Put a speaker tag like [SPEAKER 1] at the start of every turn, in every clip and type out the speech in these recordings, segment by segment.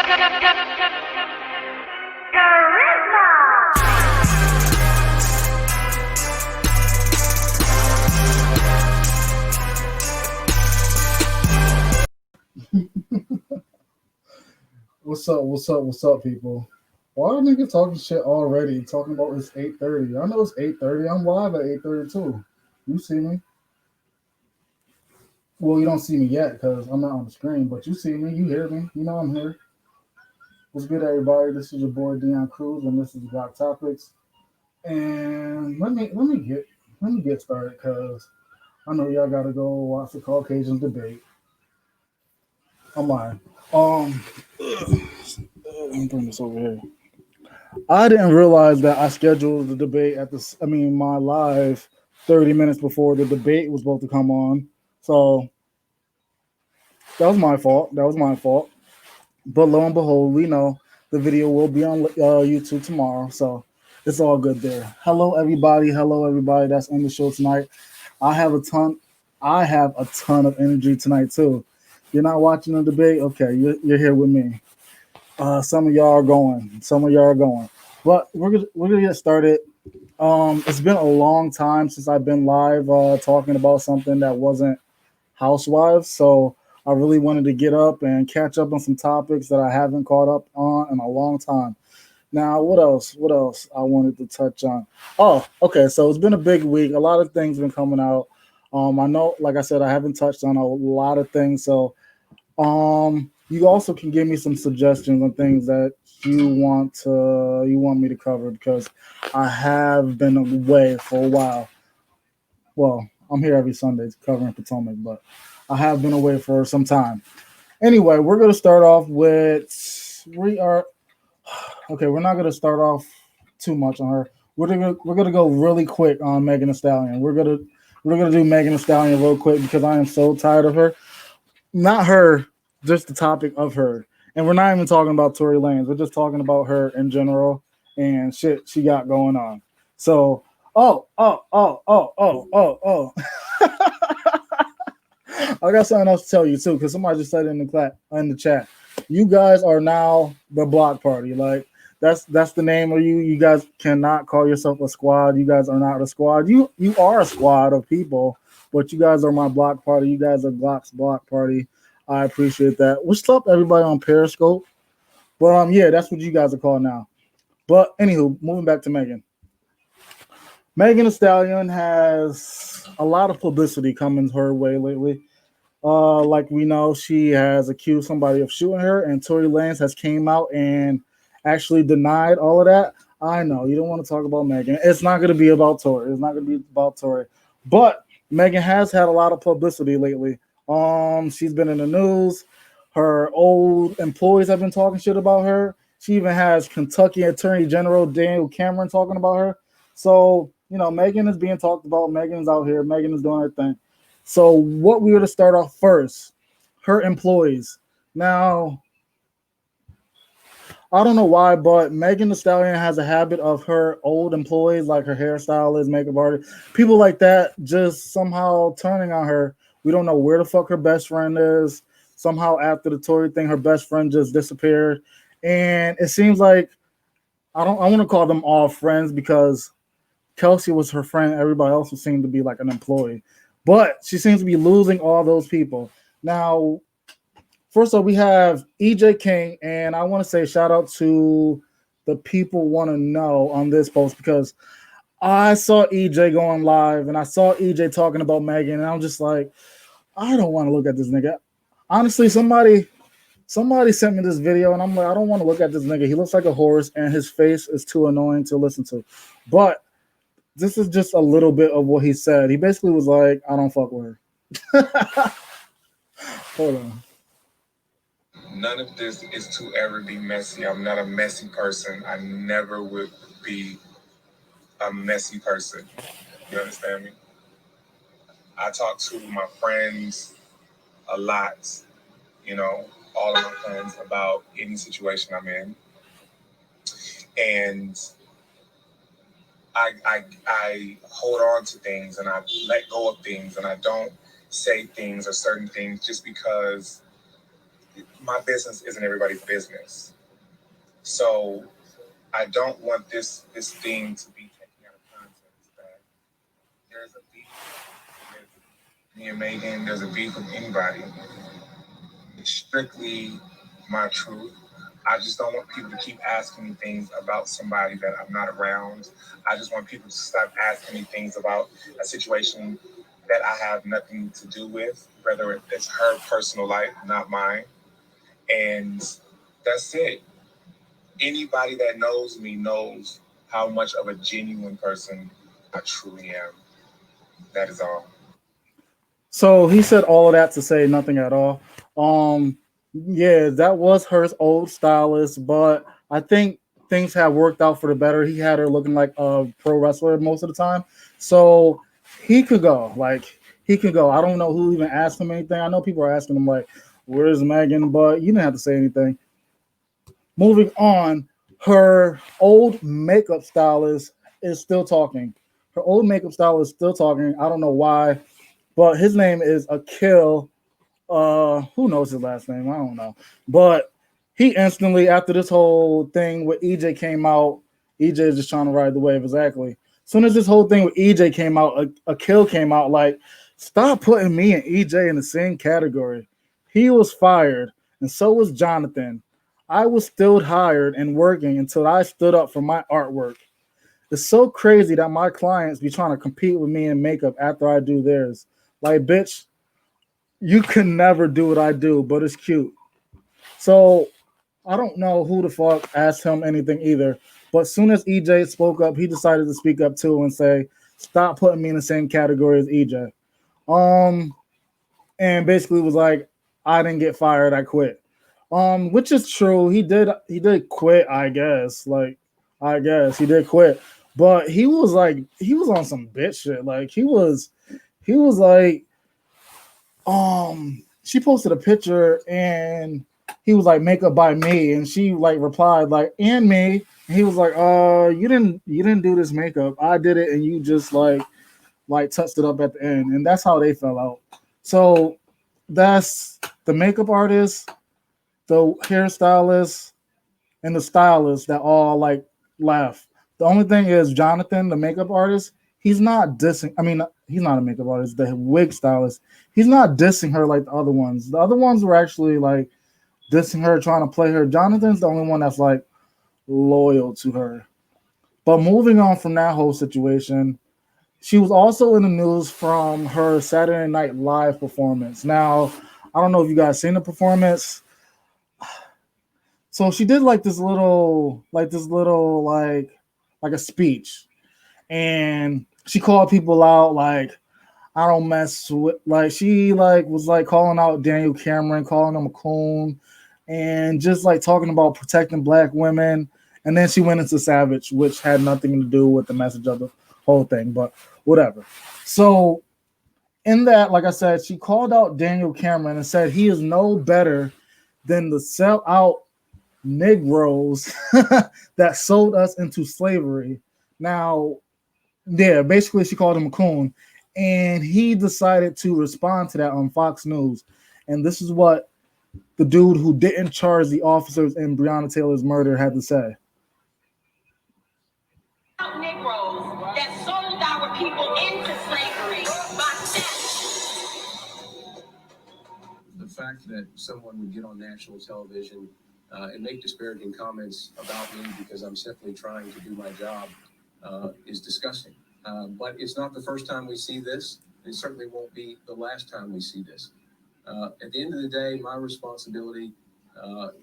[SPEAKER 1] What's up, people? Why are niggas talking shit already? Talking about it's 8:30. I know it's 8:30. I'm live at 8:32. You see me? Well, you don't see me yet because I'm not on the screen, but you see me. You hear me. You know I'm here. What's good, everybody? This is your boy Dion Cruz, and this is GlockTopickz. And let me get started because I know y'all gotta go watch the Caucasian debate. I'm lying. Let me bring this over here. I didn't realize that I scheduled the debate at this. I mean, my live 30 minutes before the debate was supposed to come on. So that was my fault. That was my fault. But lo and behold, we know the video will be on YouTube tomorrow. So it's all good there. Hello, everybody. Hello, everybody that's in the show tonight. I have a ton of energy tonight too. You're not watching the debate? Okay, you're here with me. Some of y'all are going. But we're gonna get started. It's been a long time since I've been live talking about something that wasn't Housewives, so I really wanted to get up and catch up on some topics that I haven't caught up on in a long time. Now, what else? What else I wanted to touch on? Oh, okay. So it's been a big week. A lot of things been coming out. I know, like I said, I haven't touched on a lot of things. So, you also can give me some suggestions on things that you want me to cover because I have been away for a while. Well, I'm here every Sunday covering Potomac, but I have been away for some time. Anyway, we're gonna start off with we're not gonna start off too much on her. We're gonna go really quick on Megan Thee Stallion. We're gonna do Megan Thee Stallion real quick because I am so tired of her. Not her, just the topic of her. And we're not even talking about Tory Lanez. We're just talking about her in general and shit she got going on. So, oh. I got something else to tell you too, because somebody just said it in the chat. You guys are now the block party. Like that's the name of you. You guys cannot call yourself a squad. You guys are not a squad. You are a squad of people, but you guys are my block party. You guys are Glock's block party. I appreciate that. What's up, everybody on Periscope? But yeah, that's what you guys are called now. But anywho, moving back to Megan. Megan Thee Stallion has a lot of publicity coming her way lately. Like we know, she has accused somebody of shooting her, and Tory Lanez has came out and actually denied all of that. I know you don't want to talk about Megan. It's not going to be about Tory. It's not going to be about Tory. But Megan has had a lot of publicity lately. She's been in the news. Her old employees have been talking shit about her. She even has Kentucky Attorney General Daniel Cameron talking about her. So, you know, Megan is being talked about. Megan's out here. Megan is doing her thing. So what we were to start off first, her employees. Now, I don't know why, but Megan Thee Stallion has a habit of her old employees, like her hairstylist, makeup artist, people like that, just somehow turning on her. We don't know where the fuck her best friend is. Somehow after the Tory thing, her best friend just disappeared. And it seems like I want to call them all friends because Kelsey was her friend. Everybody else seemed to be like an employee. But she seems to be losing all those people. Now, first of all, we have EJ King, and I want to say shout out to the people want to know on this post because I saw EJ going live and I saw EJ talking about Megan, and I'm just like, I don't want to look at this nigga. Honestly, somebody sent me this video, and I'm like, I don't want to look at this nigga. He looks like a horse, and his face is too annoying to listen to. But this is just a little bit of what he said. He basically was like, I don't fuck with her. Hold on.
[SPEAKER 2] None of this is to ever be messy. I'm not a messy person. I never would be a messy person. You understand me? I talk to my friends a lot, you know, all of my friends about any situation I'm in. And I hold on to things and I let go of things and I don't say things or certain things just because my business isn't everybody's business. So I don't want this thing to be taken out of context. That there's a beef with me and Megan. There's a beef with anybody. It's strictly my truth. I just don't want people to keep asking me things about somebody that I'm not around. I just want people to stop asking me things about a situation that I have nothing to do with, whether it's her personal life, not mine. And that's it. Anybody that knows me knows how much of a genuine person I truly am. That is all.
[SPEAKER 1] So he said all of that to say nothing at all. Yeah, that was her old stylist, but I think things have worked out for the better. He had her looking like a pro wrestler most of the time, so he could go. Like he could go. I don't know who even asked him anything. I know people are asking him like, "Where's Megan?" But you didn't have to say anything. Moving on, her old makeup stylist is still talking. Her old makeup stylist is still talking. I don't know why, but his name is Akil. Who knows his last name? I don't know. But he instantly, after this whole thing with EJ came out, EJ is just trying to ride the wave, exactly. As soon as this whole thing with EJ came out, Akil came out like, stop putting me and EJ in the same category. He was fired, and so was Jonathan. I was still hired and working until I stood up for my artwork. It's so crazy that my clients be trying to compete with me in makeup after I do theirs. Like, bitch, you can never do what I do, but it's cute. So I don't know who the fuck asked him anything either. But as soon as EJ spoke up, he decided to speak up too and say, "Stop putting me in the same category as EJ." Um, and basically was like, "I didn't get fired. I quit." Which is true. He did quit. I guess. Like, I guess he did quit. But he was on some bitch shit. Like he was like she posted a picture and he was like makeup by me and she like replied like and me and he was like you didn't do this makeup, I did it and you just like touched it up at the end, and that's how they fell out. So that's the makeup artist, the hairstylist, and the stylist that all like laugh. The only thing is Jonathan, the makeup artist, he's not dissing. I mean, he's not a makeup artist. The wig stylist, he's not dissing her like the other ones. The other ones were actually like dissing her, trying to play her. Jonathan's the only one that's like loyal to her. But moving on from that whole situation, she was also in the news from her Saturday Night Live performance. Now, I don't know if you guys seen the performance. So she did like a speech, and she called people out like I don't mess with like she like was like calling out Daniel Cameron, calling him a coon, and just like talking about protecting black women. And then she went into Savage, which had nothing to do with the message of the whole thing, but whatever. So in that, like I said, she called out Daniel Cameron and said he is no better than the sellout Negroes that sold us into slavery. Now, yeah, basically she called him a coon, and he decided to respond to that on Fox News. And this is what the dude who didn't charge the officers in Breonna Taylor's murder had to say.
[SPEAKER 3] Negroes that sold our people into slavery by
[SPEAKER 4] the fact that someone would get on national television and make disparaging comments about me because I'm simply trying to do my job is disgusting. But it's not the first time we see this. It certainly won't be the last time we see this. At the end of the day, my responsibility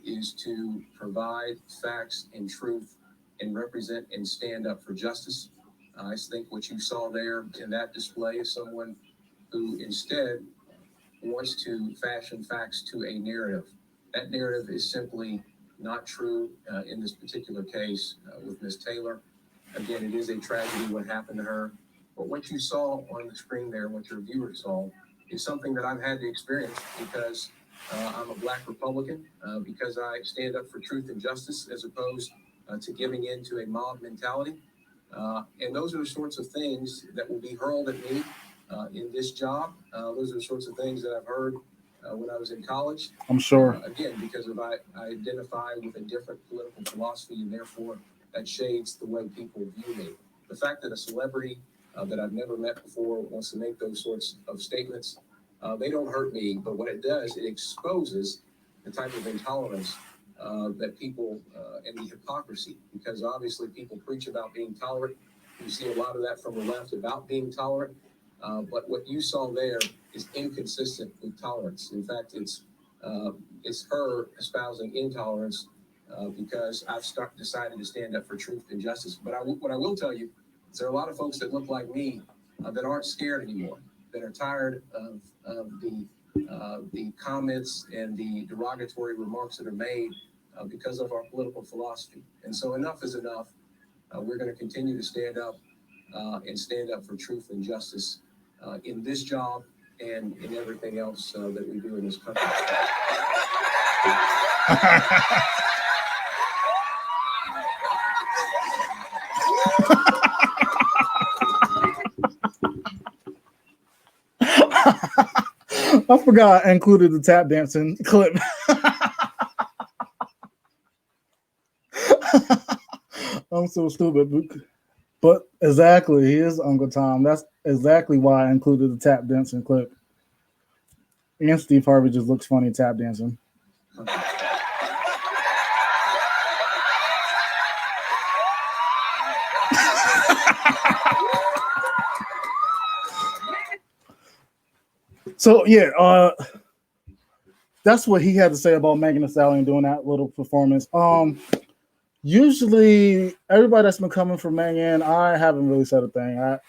[SPEAKER 4] is to provide facts and truth and represent and stand up for justice. I think what you saw there in that display is someone who instead wants to fashion facts to a narrative. That narrative is simply not true in this particular case with Ms. Taylor. Again, it is a tragedy what happened to her. But what you saw on the screen there, what your viewers saw, is something that I've had to experience because I'm a Black Republican, because I stand up for truth and justice as opposed to giving in to a mob mentality. And those are the sorts of things that will be hurled at me in this job. Those are the sorts of things that I've heard when I was in college.
[SPEAKER 1] I'm sure.
[SPEAKER 4] Again, because I identify with a different political philosophy, and therefore that shades the way people view me. The fact that a celebrity that I've never met before wants to make those sorts of statements, they don't hurt me, but what it does, it exposes the type of intolerance that people, and the hypocrisy, because obviously people preach about being tolerant. You see a lot of that from the left about being tolerant, but what you saw there is inconsistent with tolerance. In fact, it's her espousing intolerance because I've decided to stand up for truth and justice. But what I will tell you is there are a lot of folks that look like me that aren't scared anymore, that are tired of the comments and the derogatory remarks that are made because of our political philosophy. And so enough is enough. We're going to continue to stand up and stand up for truth and justice in this job and in everything else that we do in this country.
[SPEAKER 1] I forgot I included the tap dancing clip. I'm so stupid. But exactly, he is Uncle Tom. That's exactly why I included the tap dancing clip. And Steve Harvey just looks funny tap dancing. So yeah, that's what he had to say about Megan Thee Stallion doing that little performance. Usually everybody that's been coming for Megan, I haven't really said a thing.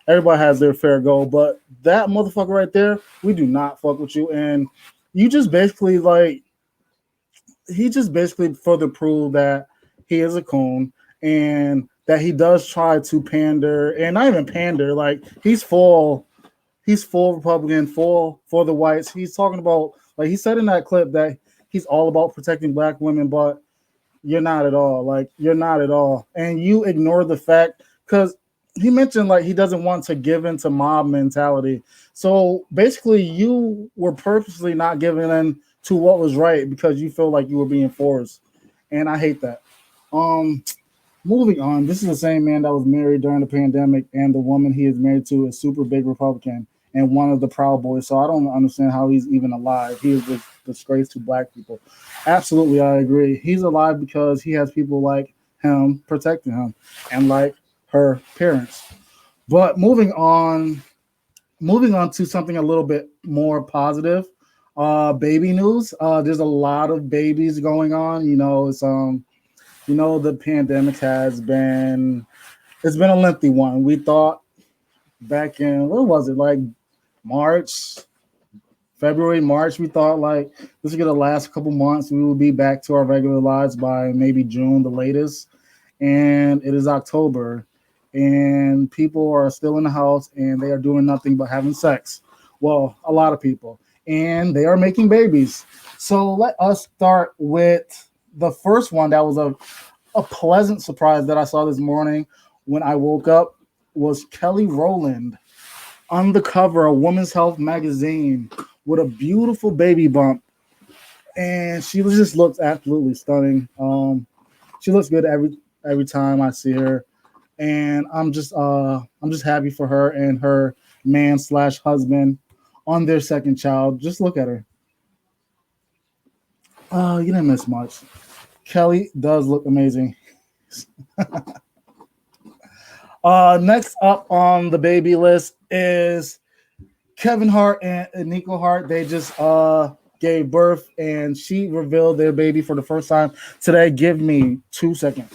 [SPEAKER 1] Everybody has their fair go, but that motherfucker right there, we do not fuck with you. And you just basically he just basically further proved that he is a coon and that he does try to pander, and not even pander, like he's full Republican, full for the whites. He's talking about, like he said in that clip, that he's all about protecting black women, but you're not at all. Like, you're not at all. And you ignore the fact, because he mentioned like he doesn't want to give in to mob mentality. So basically you were purposely not giving in to what was right because you feel like you were being forced. And I hate that. Moving on, this is the same man that was married during the pandemic, and the woman he is married to is super big Republican and one of the Proud Boys. So I don't understand how he's even alive. He is a disgrace to black people. Absolutely, I agree. He's alive because he has people like him protecting him, and like her parents. But moving on to something a little bit more positive. Baby news. There's a lot of babies going on. It's the pandemic it's been a lengthy one. We thought back in, what was it, like February, March, we thought like this is gonna last a couple months. We will be back to our regular lives by maybe June, the latest. And it is October, and people are still in the house and they are doing nothing but having sex. Well, a lot of people, and they are making babies. So let us start with the first one that was a pleasant surprise that I saw this morning when I woke up, was Kelly Rowland on the cover of Women's Health magazine with a beautiful baby bump, and she just looks absolutely stunning. She looks good every time I see her, and I'm just happy for her and her man/husband on their second child. Just look at her. You didn't miss much. Kelly does look amazing. Next up on the baby list is Kevin Hart and Nico Hart. They just gave birth, and she revealed their baby for the first time today. Give me 2 seconds.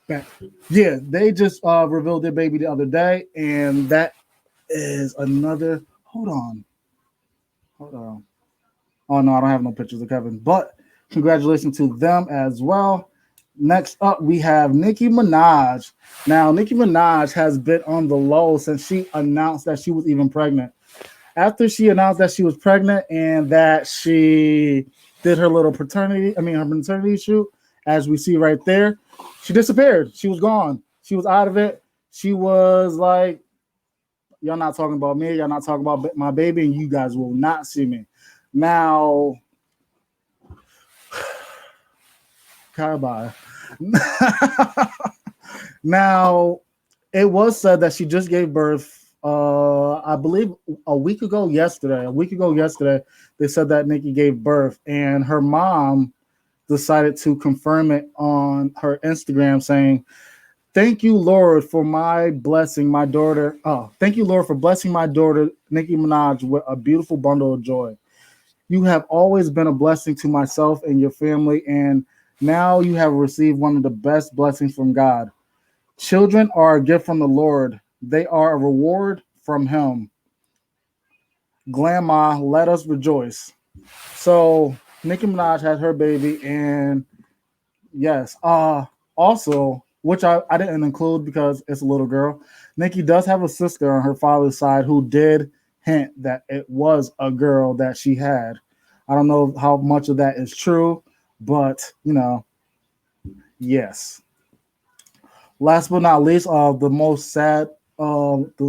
[SPEAKER 1] Back. Yeah, they just revealed their baby the other day, and that is another. Hold on. Oh no, I don't have no pictures of Kevin, but congratulations to them as well. Next up, we have Nicki Minaj. Now, Nicki Minaj has been on the low since she announced that she was even pregnant. After she announced that she was pregnant and that she did her little maternity shoot, as we see right there, she disappeared. She was gone. She was out of it. She was like Y'all not talking about me. Y'all not talking about my baby, and you guys will not see me. Now, bye. Now, it was said that she just gave birth. I believe a week ago yesterday. They said that Nicki gave birth, and her mom decided to confirm it on her Instagram, saying, "Thank you, Lord, for my blessing my daughter. Oh, thank you, Lord, for blessing my daughter, Nicki Minaj, with a beautiful bundle of joy. You have always been a blessing to myself and your family, and now you have received one of the best blessings from God. Children are a gift from the Lord. They are a reward from Him. Grandma, let us rejoice." So Nicki Minaj had her baby, and yes. Also, which I didn't include because it's a little girl, Nicki does have a sister on her father's side who did hint that it was a girl that she had. I don't know how much of that is true, but yes. Last but not least, the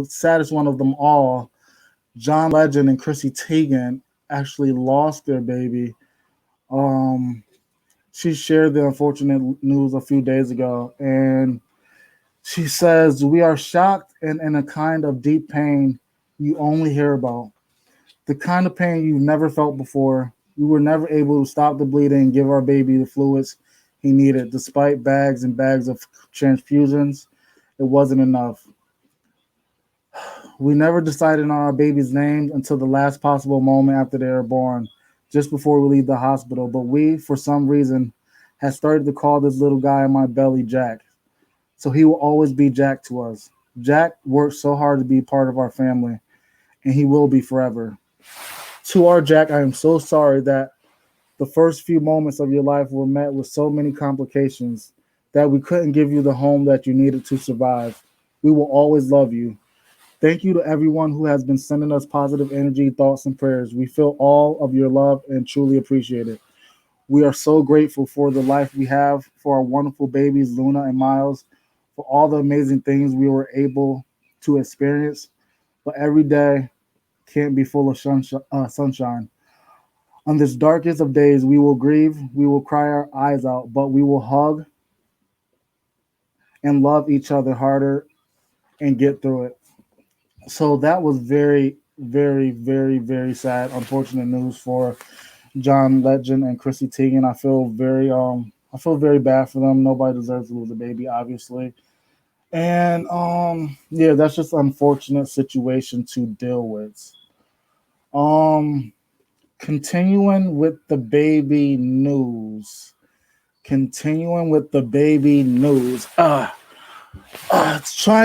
[SPEAKER 1] saddest one of them all, John Legend and Chrissy Teigen actually lost their baby. Um, she shared the unfortunate news a few days ago, and she says, "We are shocked and in a kind of deep pain you only hear about. The kind of pain you've never felt before. We were never able to stop the bleeding and give our baby the fluids he needed. Despite bags and bags of transfusions, it wasn't enough. We never decided on our baby's name until the last possible moment after they were born, just before we leave the hospital. But we, for some reason, had started to call this little guy in my belly Jack. So he will always be Jack to us. Jack worked so hard to be part of our family, and he will be forever. To our Jack, I am so sorry that the first few moments of your life were met with so many complications that we couldn't give you the home that you needed to survive. We will always love you. Thank you to everyone who has been sending us positive energy, thoughts, and prayers. We feel all of your love and truly appreciate it. We are so grateful for the life we have, for our wonderful babies, Luna and Miles, for all the amazing things we were able to experience. But every day can't be full of sunshine. On this darkest of days, we will grieve, we will cry our eyes out, but we will hug and love each other harder and get through it." So that was very, very, very, very sad, unfortunate news for John Legend and Chrissy Teigen. I feel very bad for them. Nobody deserves to lose a baby, obviously. And yeah, that's just an unfortunate situation to deal with. Um, Continuing with the baby news. Try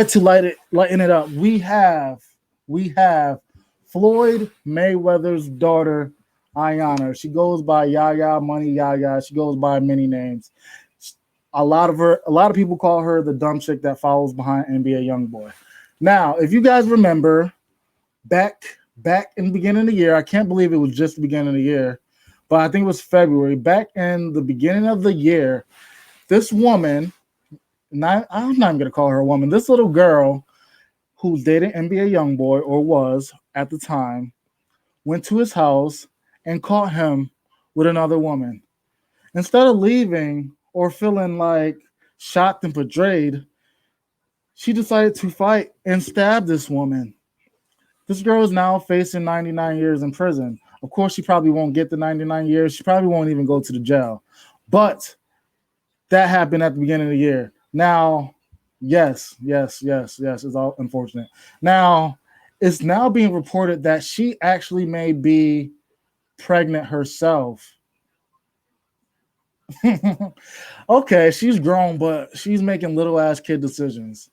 [SPEAKER 1] to lighten it up. We have Floyd Mayweather's daughter, Ayanna. She goes by Yaya, Money Yaya. She goes by many names. A lot of people call her the dumb chick that follows behind NBA YoungBoy. Now, if you guys remember, back in the beginning of the year, I can't believe it was just the beginning of the year, but I think it was February. Back in the beginning of the year, this woman, I'm not even going to call her a woman, this little girl who dated NBA YoungBoy, or was at the time, went to his house and caught him with another woman. Instead of leaving or feeling like shocked and betrayed, she decided to fight and stab this woman. This girl is now facing 99 years in prison. Of course, she probably won't get the 99 years. She probably won't even go to the jail. But that happened at the beginning of the year. Now, yes, it's all unfortunate. Now, it's now being reported that she actually may be pregnant herself. Okay, she's grown, but she's making little ass kid decisions.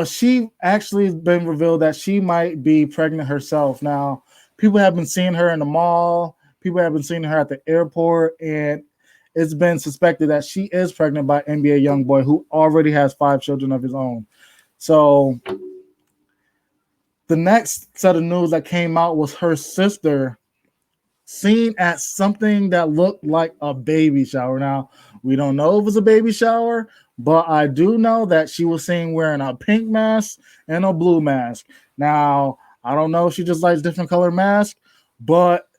[SPEAKER 1] She actually has been revealed that she might be pregnant herself. Now, people have been seeing her in the mall. People have been seeing her at the airport, and it's been suspected that she is pregnant by NBA YoungBoy, who already has 5 children of his own. So the next set of news that came out was her sister seen at something that looked like a baby shower. Now, we don't know if it was a baby shower, but I do know that she was seen wearing a pink mask and a blue mask. Now, I don't know if she just likes different color masks, but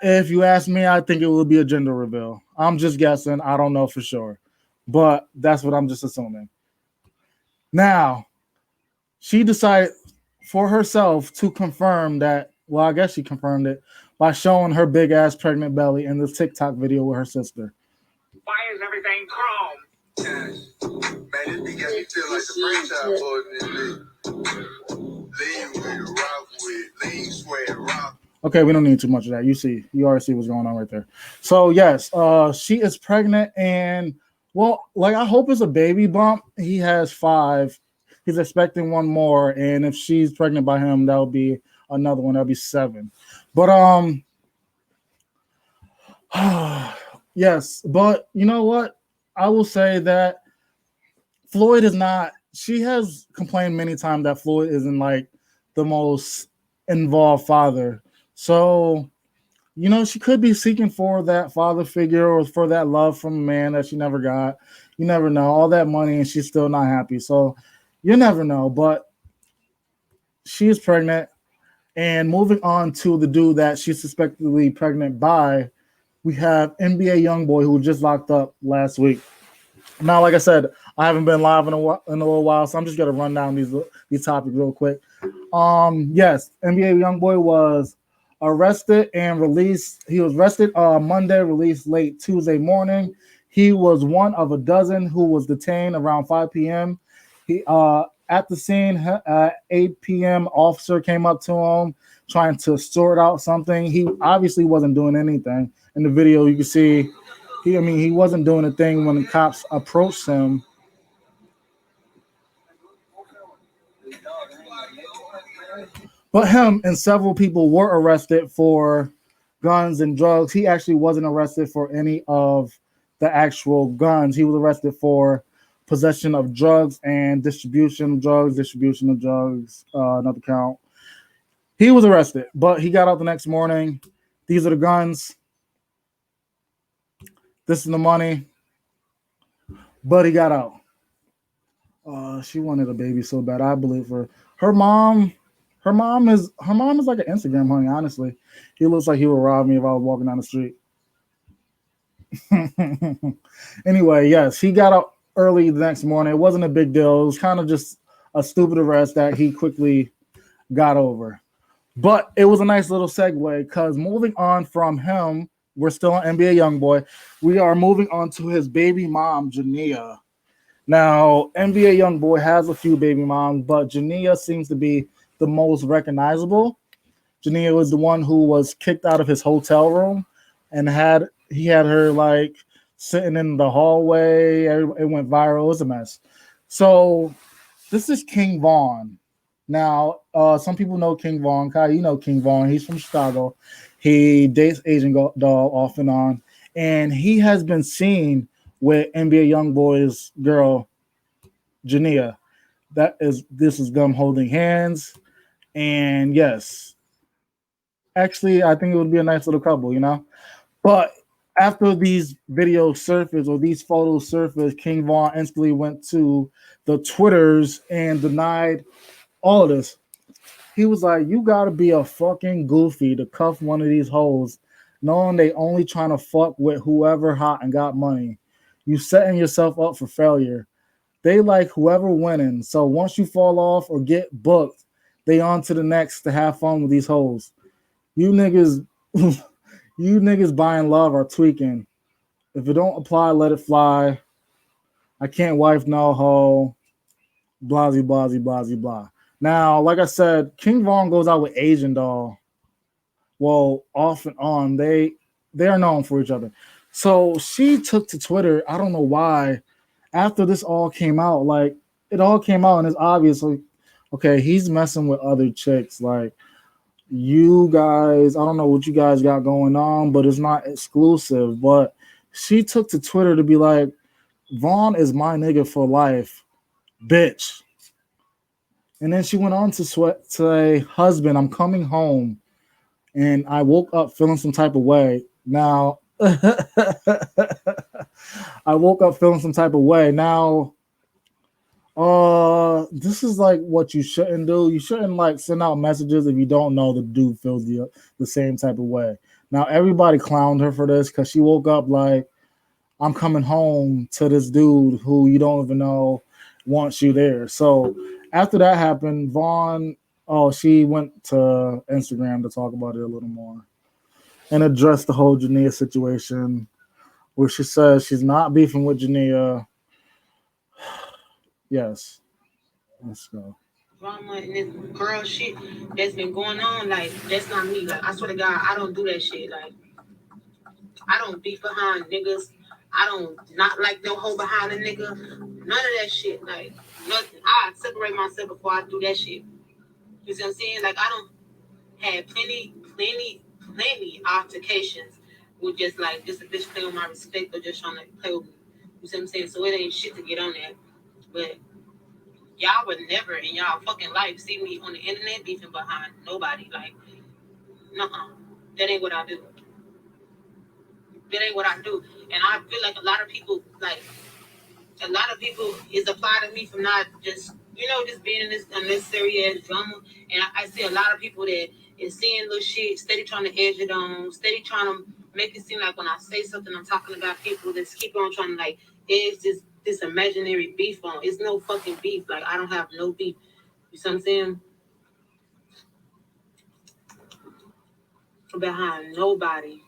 [SPEAKER 1] if you ask me, I think it will be a gender reveal. I'm just guessing. I don't know for sure, but that's what I'm just assuming. Now, she decided for herself to confirm that. Well, I guess she confirmed it by showing her big ass pregnant belly in this TikTok video with her sister.
[SPEAKER 3] Why is everything chrome?
[SPEAKER 2] Man, this be got me feel like the franchise boy in this league. Lean with rock with, lean sweat rock.
[SPEAKER 1] Okay, we don't need too much of that. You already see what's going on right there. So yes, she is pregnant, and well, like I hope it's a baby bump. He has 5. He's expecting one more, and if she's pregnant by him, that'll be another one. That'll be 7. But yes, but you know what? I will say that Floyd is not. She has complained many times that Floyd isn't like the most involved father. So, you know, she could be seeking for that father figure or for that love from a man that she never got. You never know. All that money and she's still not happy. So, you never know. But she is pregnant. And moving on to the dude that she's suspectedly pregnant by, we have NBA YoungBoy who just locked up last week. Now, like I said, I haven't been live in a little while, so I'm just gonna run down these topics real quick. Yes, NBA YoungBoy was arrested and released. He was arrested Monday, released late Tuesday morning. He was one of a dozen who was detained around 5 p.m. He at the scene at 8 p.m. officer came up to him trying to sort out something. He obviously wasn't doing anything. In the video, you can see he wasn't doing a thing when the cops approached him. But him and several people were arrested for guns and drugs. He actually wasn't arrested for any of the actual guns. He was arrested for possession of drugs and distribution of drugs, another count. He was arrested, but he got out the next morning. These are the guns. This is the money. But he got out. She wanted a baby so bad. I believe her. Her mom is like an Instagram honey, honestly. He looks like he would rob me if I was walking down the street. Anyway, yes, he got out early the next morning. It wasn't a big deal. It was kind of just a stupid arrest that he quickly got over. But it was a nice little segue because moving on from him, we're still on NBA YoungBoy. We are moving on to his baby mom, Jania. Now, NBA YoungBoy has a few baby moms, but Jania seems to be the most recognizable. Jania was the one who was kicked out of his hotel room and he had her like sitting in the hallway. It went viral. It was a mess. So this is King Von. Now, some people know King Von. Kai, you know King Von. He's from Chicago. He dates Asian doll off and on, and he has been seen with NBA YoungBoy's girl, Jania. This is them holding hands, and yes, actually, I think it would be a nice little couple, you know. But after these videos surfaced or these photos surfaced, King Von instantly went to the Twitters and denied all of this. He was like, you gotta be a fucking goofy to cuff one of these hoes, knowing they only trying to fuck with whoever hot and got money. You setting yourself up for failure. They like whoever winning. So once you fall off or get booked, they on to the next to have fun with these hoes. You niggas, you niggas buying love are tweaking. If it don't apply, let it fly. I can't wife no hoe. Blasey, blasey, blasey, blah. Now, like I said, King Von goes out with Asian doll. Well, off and on, they are known for each other. So she took to Twitter. I don't know why. After this all came out, like it all came out, and it's obvious. Like, okay, he's messing with other chicks. Like you guys, I don't know what you guys got going on, but it's not exclusive. But she took to Twitter to be like, Vaughn is my nigga for life, bitch. And then she went on to say, husband, I'm coming home. and I woke up feeling some type of way. Now, I woke up feeling some type of way. Now, this is like what you shouldn't do. You shouldn't like send out messages if you don't know the dude feels the same type of way. Now, everybody clowned her for this because she woke up like, I'm coming home to this dude who you don't even know wants you there. So after that happened, Vaughn, she went to Instagram to talk about it a little more and address the whole Jania situation, where she says she's not beefing with Jania. Yes, let's go.
[SPEAKER 3] Drama and this girl shit that's been going on, like, that's not me. Like, I swear to God, I don't do that shit. Like, I don't beef behind niggas. I don't not like no hoe behind a nigga. None of that shit. Like, nothing. I separate myself before I do that shit. You see what I'm saying? Like, I don't have plenty altercations with just like just a bitch playing with my respect or just trying to play with me. You see what I'm saying? So it ain't shit to get on that. But y'all would never in y'all fucking life see me on the internet beefing behind nobody. Like, nuh-uh. That ain't what I do. That ain't what I do. And I feel like a lot of people is applied to me for not just, just being in this unnecessary ass drama. And I see a lot of people that is seeing little shit, steady trying to edge it on, steady trying to make it seem like when I say something, I'm talking about people that keep on trying to like edge this imaginary beef on. It's no fucking beef. Like, I don't have no beef. You see what I'm saying? Behind nobody.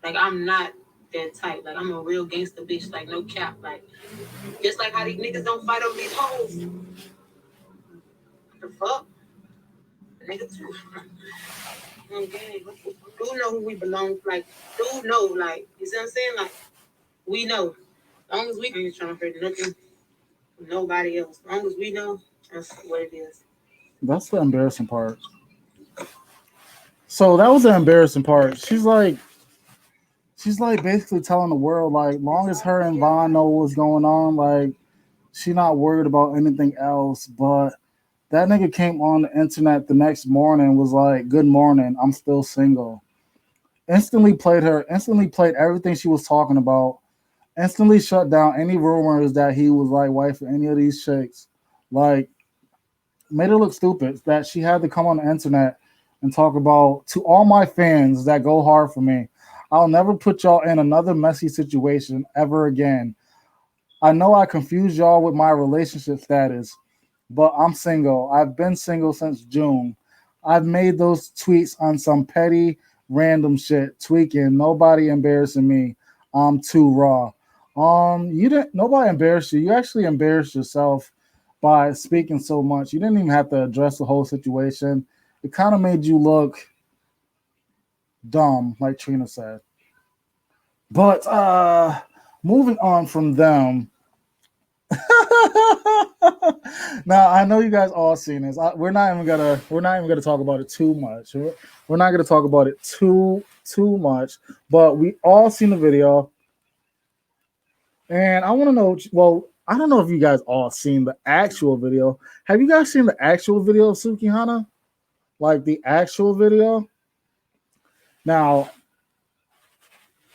[SPEAKER 3] Like, I'm not that type. Like, I'm a real gangster bitch. Like, no cap. Like, just like how these niggas don't fight over these hoes. What the fuck? Niggas okay. Do know who we belong. Like, do know. Like, you see what I'm saying? Like, we know. As long as we ain't trying to hurt nothing, nobody else. As long as we know, that's what it is.
[SPEAKER 1] That's the embarrassing part. So that was the embarrassing part. She's like basically telling the world, like, long as her and Vaughn know what's going on, like, she not worried about anything else. But that nigga came on the internet the next morning and was like, good morning, I'm still single. Instantly played everything she was talking about. Instantly shut down any rumors that he was like wife for any of these chicks. Like, made her look stupid that she had to come on the internet and talk about, to all my fans that go hard for me, I'll never put y'all in another messy situation ever again. I know I confused y'all with my relationship status, but I'm single. I've been single since June. I've made those tweets on some petty random shit, tweaking. Nobody embarrassing me. I'm too raw. Nobody embarrassed you. You actually embarrassed yourself by speaking so much. You didn't even have to address the whole situation. It kind of made you look dumb, like Trina said. But moving on from them. Now I know you guys all seen this. We're not even gonna talk about it too much. We're not gonna talk about it too much. But we all seen the video, and I want to know. Well, I don't know if you guys all seen the actual video. Have you guys seen the actual video of Sukihana? Like the actual video? Now,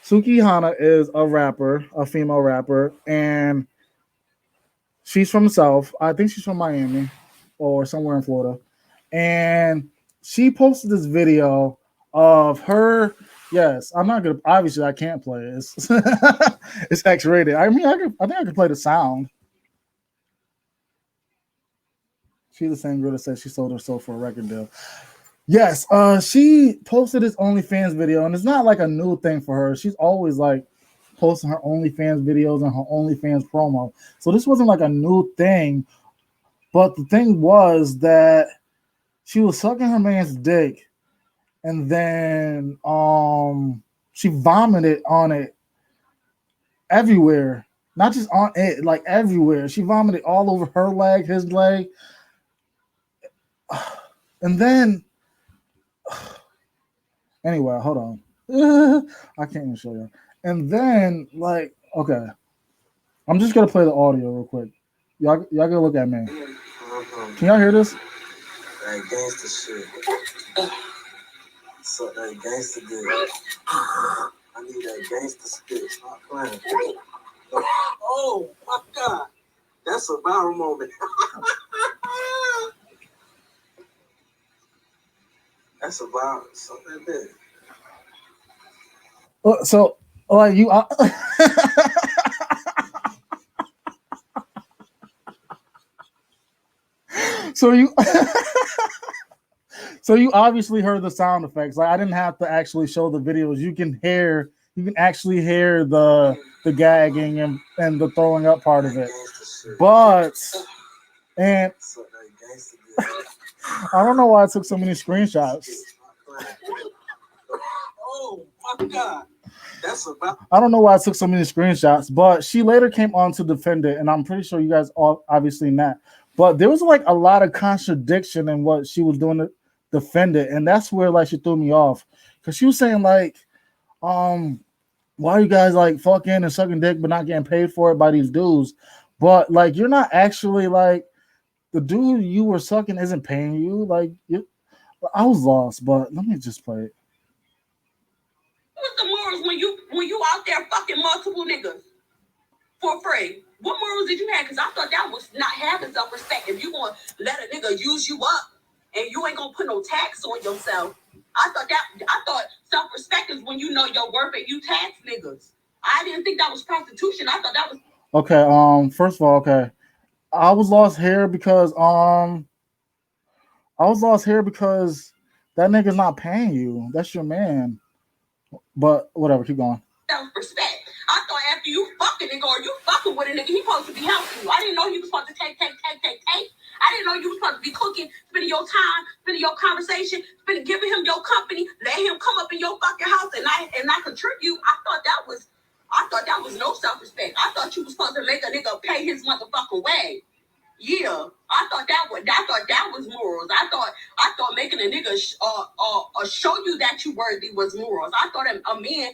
[SPEAKER 1] Sukihana is a rapper, a female rapper, and she's from the South. I think she's from Miami or somewhere in Florida. And she posted this video of her. Yes, I'm not gonna. Obviously, I can't play it. It's X-rated. I mean, I think I can play the sound. She's the same girl that said she sold her soul for a record deal. Yes, she posted this OnlyFans video, and it's not like a new thing for her. She's always like posting her OnlyFans videos and her OnlyFans promo. So this wasn't like a new thing. But the thing was that she was sucking her man's dick, and then she vomited on it everywhere. Not just on it, like everywhere. She vomited all over her leg, his leg. And then anyway, hold on. I can't even show you. And then, like, okay. I'm just gonna play the audio real quick. Y'all gotta look at me. Can y'all hear this?
[SPEAKER 5] Like gangster shit.
[SPEAKER 2] So that gangster good. I need that gangster spit. Stop playing. Oh my God. That's a viral moment. That's a viral something big.
[SPEAKER 1] So you so you so you obviously heard the sound effects. Like I didn't have to actually show the videos. You can actually hear the gagging and the throwing up part of it. But and I don't know why I took so many screenshots.
[SPEAKER 2] Oh my God. That's about.
[SPEAKER 1] I don't know why I took so many screenshots, but she later came on to defend it, and I'm pretty sure you guys all obviously not. But there was like a lot of contradiction in what she was doing to defend it, and that's where like she threw me off because she was saying like, why are you guys like fucking and sucking dick but not getting paid for it by these dudes? But like you're not actually like the dude you were sucking isn't paying you. Like I was lost, but let me just play it.
[SPEAKER 3] What's the morals when you out there fucking multiple niggas for free? What morals did you have? Because I thought that was not having self-respect. If you gonna let a nigga use you up and you ain't gonna put no tax on yourself, I thought self-respect is when you know your worth and you tax niggas. I didn't think that was prostitution. I thought that was
[SPEAKER 1] okay. First of all, okay, I was lost here because that nigga's not paying you. That's your man. But whatever, keep going.
[SPEAKER 3] Self-respect. I thought after you fucking nigga or you fucking with a nigga, he supposed to be helping you. I didn't know he was supposed to take. I didn't know you was supposed to be cooking, spending your time, spending your conversation, giving him your company, let him come up in your fucking house and I contribute. I thought that was no self-respect. I thought you was supposed to make a nigga pay his motherfucking way. Yeah, I thought that was morals. I thought making a nigga show you that you worthy was morals. I thought a man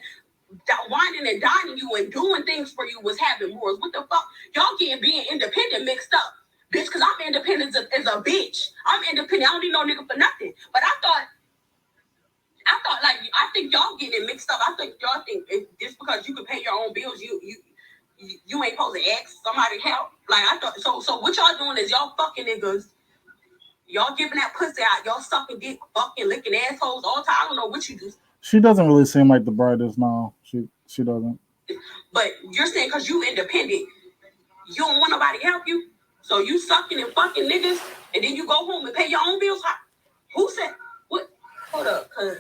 [SPEAKER 3] whining and dining you and doing things for you was having morals. What the fuck? Y'all getting being independent mixed up, bitch. Because I'm independent as a bitch. I'm independent. I don't need no nigga for nothing. But I thought I think y'all getting it mixed up. I think y'all think just because you can pay your own bills, you ain't supposed to ask somebody help. Like I thought. So what y'all doing is y'all fucking niggas. Y'all giving that pussy out. Y'all sucking dick, fucking licking assholes all the time. I don't know what you do.
[SPEAKER 1] She doesn't really seem like the brightest. No, she doesn't.
[SPEAKER 3] But you're saying because you independent, you don't want nobody to help you. So you sucking and fucking niggas, and then you go home and pay your own bills. Who said what? Hold up, cuz.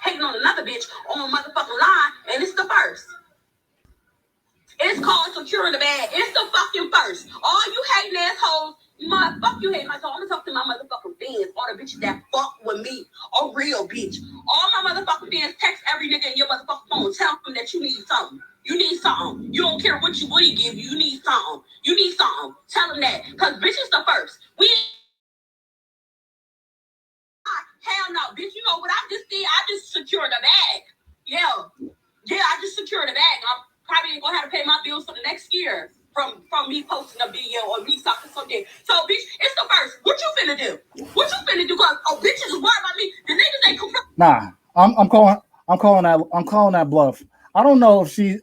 [SPEAKER 3] Hating on another bitch on motherfucking line, and it's the first. It's called securing the bag. It's the fucking first. All you hating assholes, fuck you hating myself. I'm gonna talk to my motherfucking fans, all the bitches that fuck with me, a real bitch. All my motherfucking fans, text every nigga in your motherfucking phone, tell them that you need something. You need something. You don't care what he give you. You need something. You need something. Tell them that, cause bitch is the first. Hell no, bitch. You know what I just did? I just secured a bag. Yeah, I just secured a bag. I'm probably ain't gonna have to pay my bills for the next year from me posting a video or me sucking something. So, bitch, it's the first. What you finna do? What you finna do? Cause bitches is worried about me. The niggas ain't confirmed.
[SPEAKER 1] Nah, I'm calling that bluff. I don't know if she's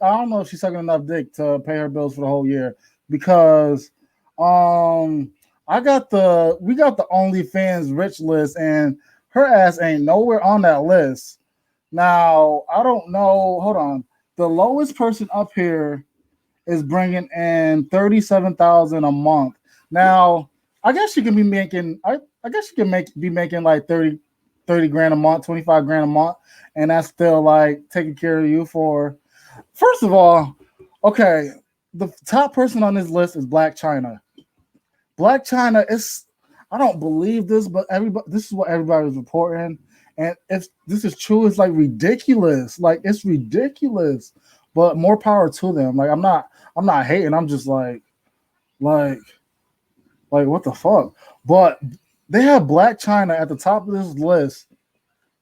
[SPEAKER 1] sucking enough dick to pay her bills for the whole year because we got the OnlyFans rich list and her ass ain't nowhere on that list. Now, I don't know. Hold on. The lowest person up here is bringing in $37,000 a month. Now, I guess she can be making. I guess she can be making like 30 grand a month, 25 grand a month, and that's still like taking care of you for. First of all, okay, the top person on this list is Blac Chyna. Blac Chyna is. I don't believe this, but this is what everybody was reporting. And if this is true, it's like ridiculous. Like it's ridiculous. But more power to them. Like I'm not hating. I'm just like what the fuck? But they have Blac Chyna at the top of this list,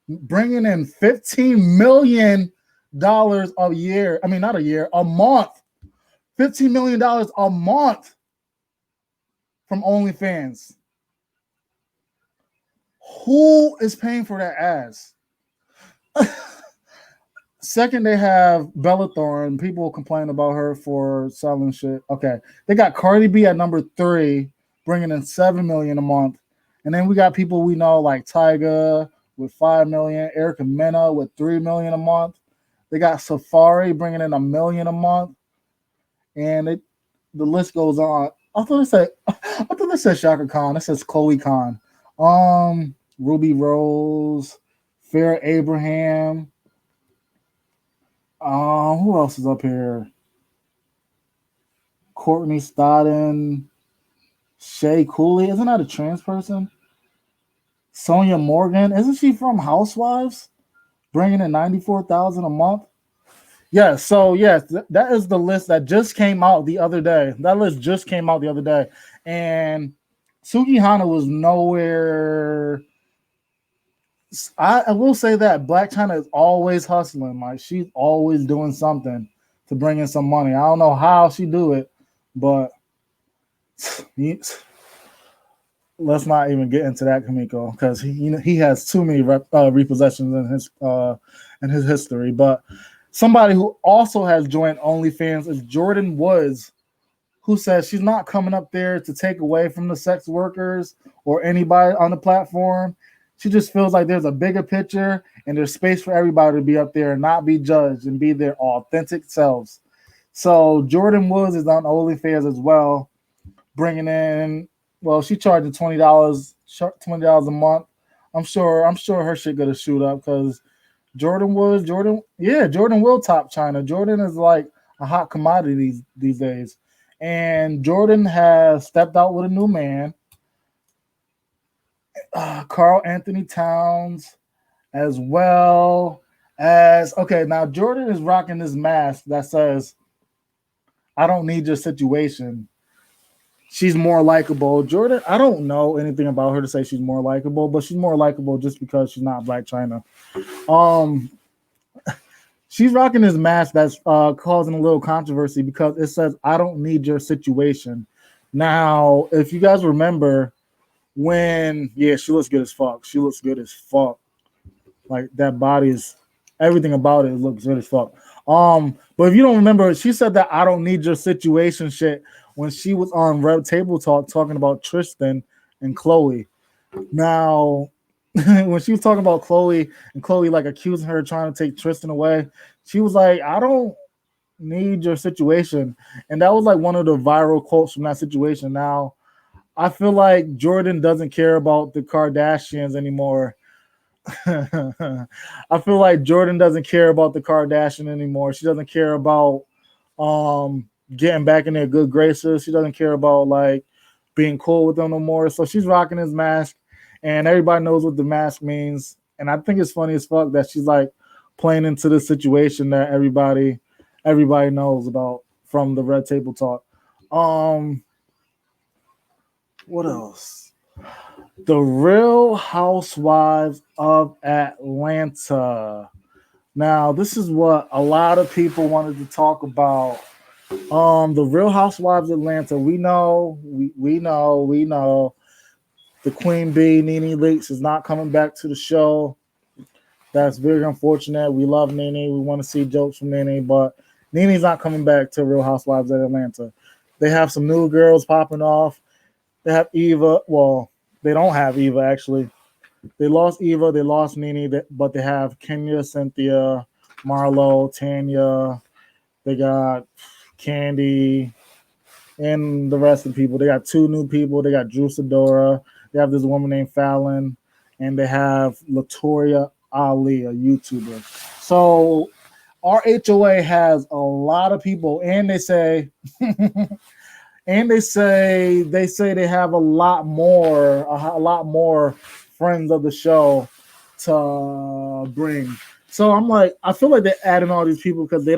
[SPEAKER 1] bringing in $15 million a year. I mean, not a year, a month. $15 million a month from OnlyFans. Who is paying for that ass? Second, they have Bella Thorne. People complain about her for selling shit. Okay, they got Cardi B at number 3, bringing in $7 million a month, and then we got people we know like Tyga with $5 million, Erica Mena with $3 million a month. They got Safari bringing in $1 million a month, and the list goes on. I thought they said Shaka Khan. It says Chloe Khan, Ruby Rose, Farrah Abraham. Who else is up here? Courtney Stodden, Shay Cooley. Isn't that a trans person? Sonia Morgan. Isn't she from Housewives? Bringing in $94,000 a month. Yeah. So yes, that is the list that just came out the other day. That list just came out the other day, and Sukihana was nowhere. I will say that Blac Chyna is always hustling. Like she's always doing something to bring in some money. I don't know how she do it, but let's not even get into that, Kamiko, because he has too many repossessions in his history. But somebody who also has joined OnlyFans is Jordan Woods, who says she's not coming up there to take away from the sex workers or anybody on the platform. She just feels like there's a bigger picture and there's space for everybody to be up there and not be judged and be their authentic selves. So Jordan Woods is on OnlyFans as well, bringing in, well, she charging $20 a month. I'm sure her shit gonna shoot up because Jordan will top China. Jordan is like a hot commodity these days. And Jordan has stepped out with a new man. Carl Anthony Towns, as well as now Jordan is rocking this mask that says, "I don't need your situation." She's more likable. Jordan, I don't know anything about her to say she's more likable, but she's more likable just because she's not Blac Chyna. She's rocking this mask that's causing a little controversy because it says, "I don't need your situation." Now, if you guys remember, she looks good as fuck. She looks good as fuck. Like that body is, everything about it looks good as fuck. But if you don't remember, she said that "I don't need your situation" shit when she was on Red Table Talk talking about Tristan and Chloe. Now, when she was talking about Chloe and Chloe like accusing her of trying to take Tristan away, she was like, "I don't need your situation." And that was like one of the viral quotes from that situation. Now, I feel like Jordan doesn't care about the Kardashians anymore. I feel like Jordan doesn't care about the Kardashian anymore. She doesn't care about getting back in their good graces. She doesn't care about like being cool with them no more. So she's rocking his mask, and everybody knows what the mask means. And I think it's funny as fuck that she's like playing into the situation that everybody knows about from the Red Table Talk. What else? The Real Housewives of Atlanta. Now, this is what a lot of people wanted to talk about. The Real Housewives of Atlanta. We know. The Queen Bee, Nene Leakes, is not coming back to the show. That's very unfortunate. We love Nene. We want to see jokes from Nene, but Nene's not coming back to Real Housewives of Atlanta. They have some new girls popping off. They have Eva. Well, they don't have Eva, actually. They lost Eva. They lost Nene, but they have Kenya, Cynthia, Marlo, Tanya. They got Candy and the rest of the people. They got 2 new people. They got Drew Sidora. They have this woman named Fallon. And they have Latoya Ali, a YouTuber. So our HOA has a lot of people, and they say... And they say they have a lot more friends of the show to bring. So I'm like, I feel like they're adding all these people because they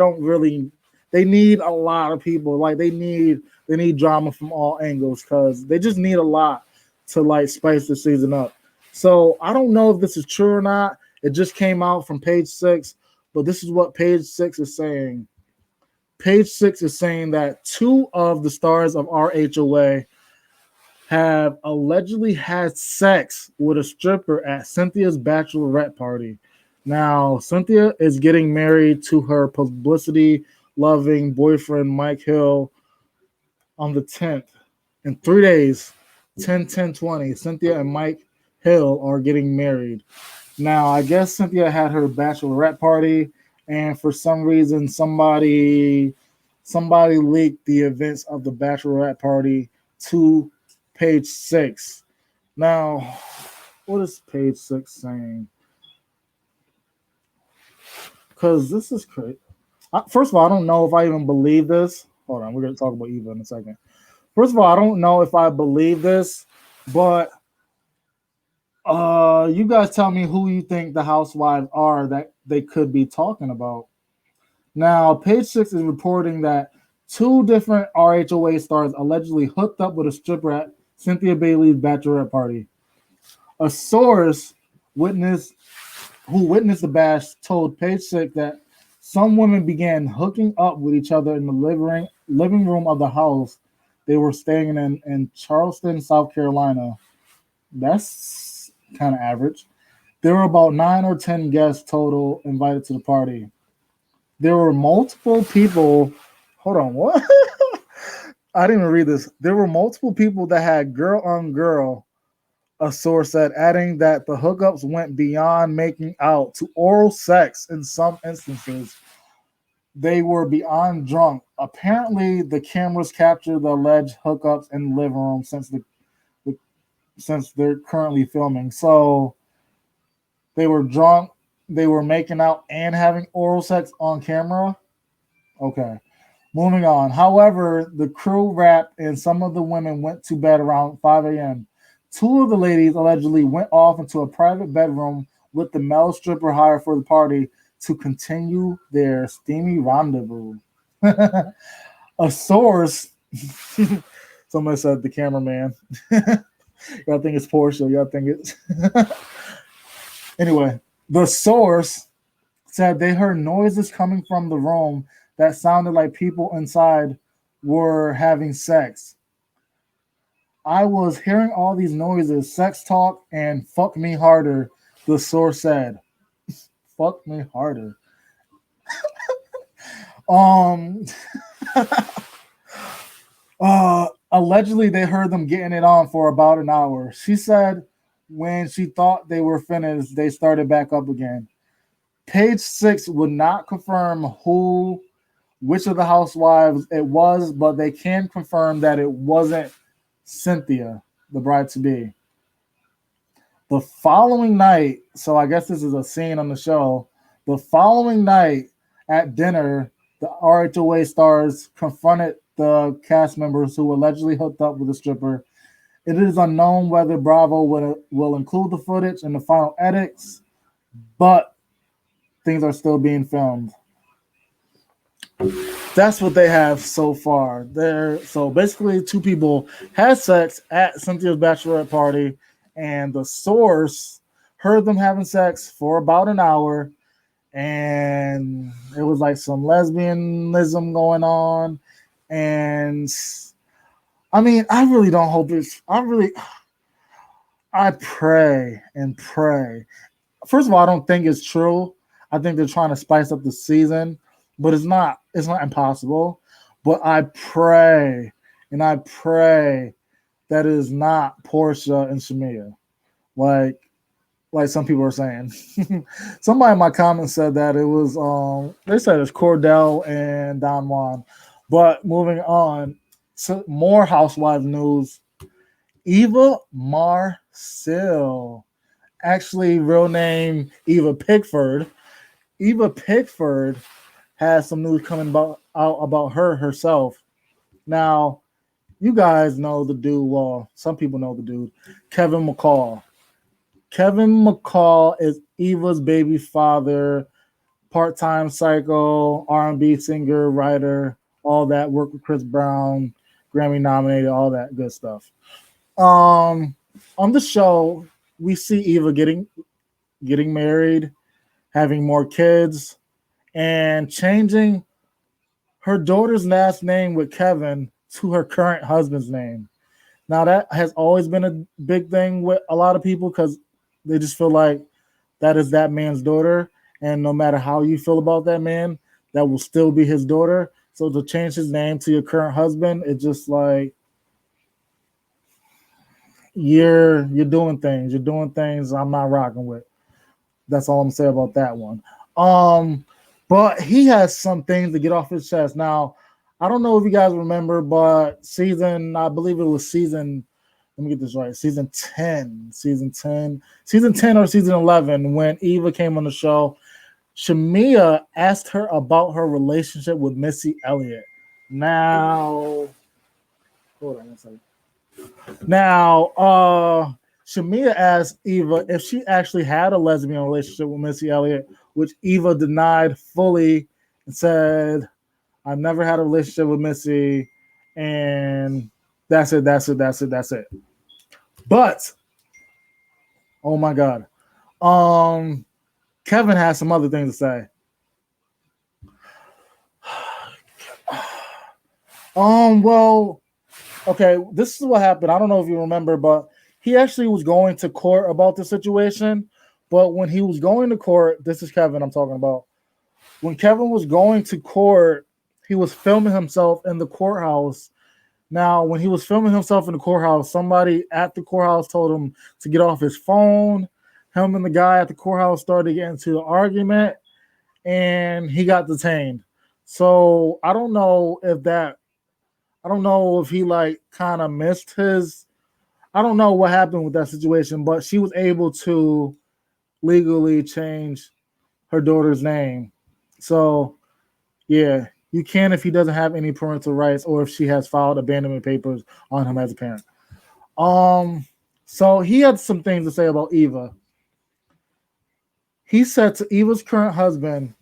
[SPEAKER 1] need a lot of people. Like they need drama from all angles because they just need a lot to like spice the season up. So I don't know if this is true or not. It just came out from Page 6, but this is what Page 6 is saying. Page 6 is saying that 2 of the stars of our HOA have allegedly had sex with a stripper at Cynthia's bachelorette party. Now, Cynthia is getting married to her publicity loving boyfriend, Mike Hill, on the 10th. In 3 days, 10, 10, 20, Cynthia and Mike Hill are getting married. Now, I guess Cynthia had her bachelorette party, and for some reason, somebody leaked the events of the bachelorette party to page 6. Now, what is page 6 saying? Because this is crazy. First of all, I don't know if I even believe this. Hold on, we're going to talk about Eva in a second. First of all, I don't know if I believe this, but you guys tell me who you think the housewives are that they could be talking about. Now, page 6 is reporting that 2 different RHOA stars allegedly hooked up with a stripper at Cynthia Bailey's bachelorette party. A source who witnessed the bash told page 6 that some women began hooking up with each other in the living room of the house they were staying in Charleston, South Carolina. That's kind of average. There were about 9 or 10 guests total invited to the party. There were multiple people. Hold on, what? I didn't even read this. There were multiple people that had girl on girl, a source said, adding that the hookups went beyond making out to oral sex in some instances. They were beyond drunk. Apparently, the cameras captured the alleged hookups in the living room since they're currently filming. So they were drunk, they were making out and having oral sex on camera. Okay. Moving on. However, the crew wrapped and some of the women went to bed around 5 a.m. 2 of the ladies allegedly went off into a private bedroom with the male stripper hired for the party to continue their steamy rendezvous. A source, somebody said the cameraman. Y'all think it's Portia. Y'all think it's... Anyway, the source said they heard noises coming from the room that sounded like people inside were having sex. I was hearing all these noises, sex talk, and fuck me harder, the source said. Fuck me harder. Allegedly, they heard them getting it on for about an hour. She said when she thought they were finished, they started back up again. Page 6 would not confirm which of the housewives it was, but they can confirm that it wasn't Cynthia, the bride-to-be. The following night, so I guess this is a scene on the show, the following night at dinner, the RHOA stars confronted the cast members who allegedly hooked up with a stripper. It is unknown whether Bravo will include the footage in the final edits, but things are still being filmed. That's what they have so far. So basically 2 people had sex at Cynthia's bachelorette party, and the source heard them having sex for about an hour, and it was like some lesbianism going on. And I mean, I really don't hope it's... I pray and pray. First of all, I don't think it's true. I think they're trying to spice up the season, but it's not impossible. But I pray and I pray that it is not Portia and Shamia, like some people are saying. Somebody in my comments said that it was they said it's Cordell and Don Juan. But moving on to more housewife news. Eva Marcille, actually real name Eva Pickford. Eva Pickford has some news coming out about her herself. Now, you guys know the dude. Well, some people know the dude, Kevin McCall. Kevin McCall is Eva's baby father, part-time psycho, R&B singer, writer, all that. Worked with Chris Brown, Grammy nominated, all that good stuff. On the show, we see Eva getting married, having more kids, and changing her daughter's last name with Kevin to her current husband's name. Now that has always been a big thing with a lot of people because they just feel like that is that man's daughter, and no matter how you feel about that man, that will still be his daughter. So to change his name to your current husband, it's just like you're doing things. You're doing things I'm not rocking with. That's all I'm saying about that one. But he has some things to get off his chest. Now, I don't know if you guys remember, but I believe it was season, let me get this right, season 10 or season 11, when Eva came on the show, Shamia asked her about her relationship with MissyElliot. Now, hold on one second. Now, Shamia asked Eva if she actually had a lesbian relationship with MissyElliot, which Eva denied fully and said, I've never had a relationship with Missy, and that's it. But, oh my God, Kevin has some other things to say. Well, okay, this is what happened. I don't know if you remember, but he actually was going to court about the situation. But when he was going to court, this is Kevin I'm talking about. When Kevin was going to court, he was filming himself in the courthouse. Now, when he was filming himself in the courthouse, somebody at the courthouse told him to get off his phone. Him and the guy at the courthouse started getting into an argument, and he got detained. So I don't know if he like kind of missed his. I don't know what happened with that situation, but she was able to legally change her daughter's name. So yeah, you can if he doesn't have any parental rights or if she has filed abandonment papers on him as a parent. So he had some things to say about Eva. He said to Eva's current husband,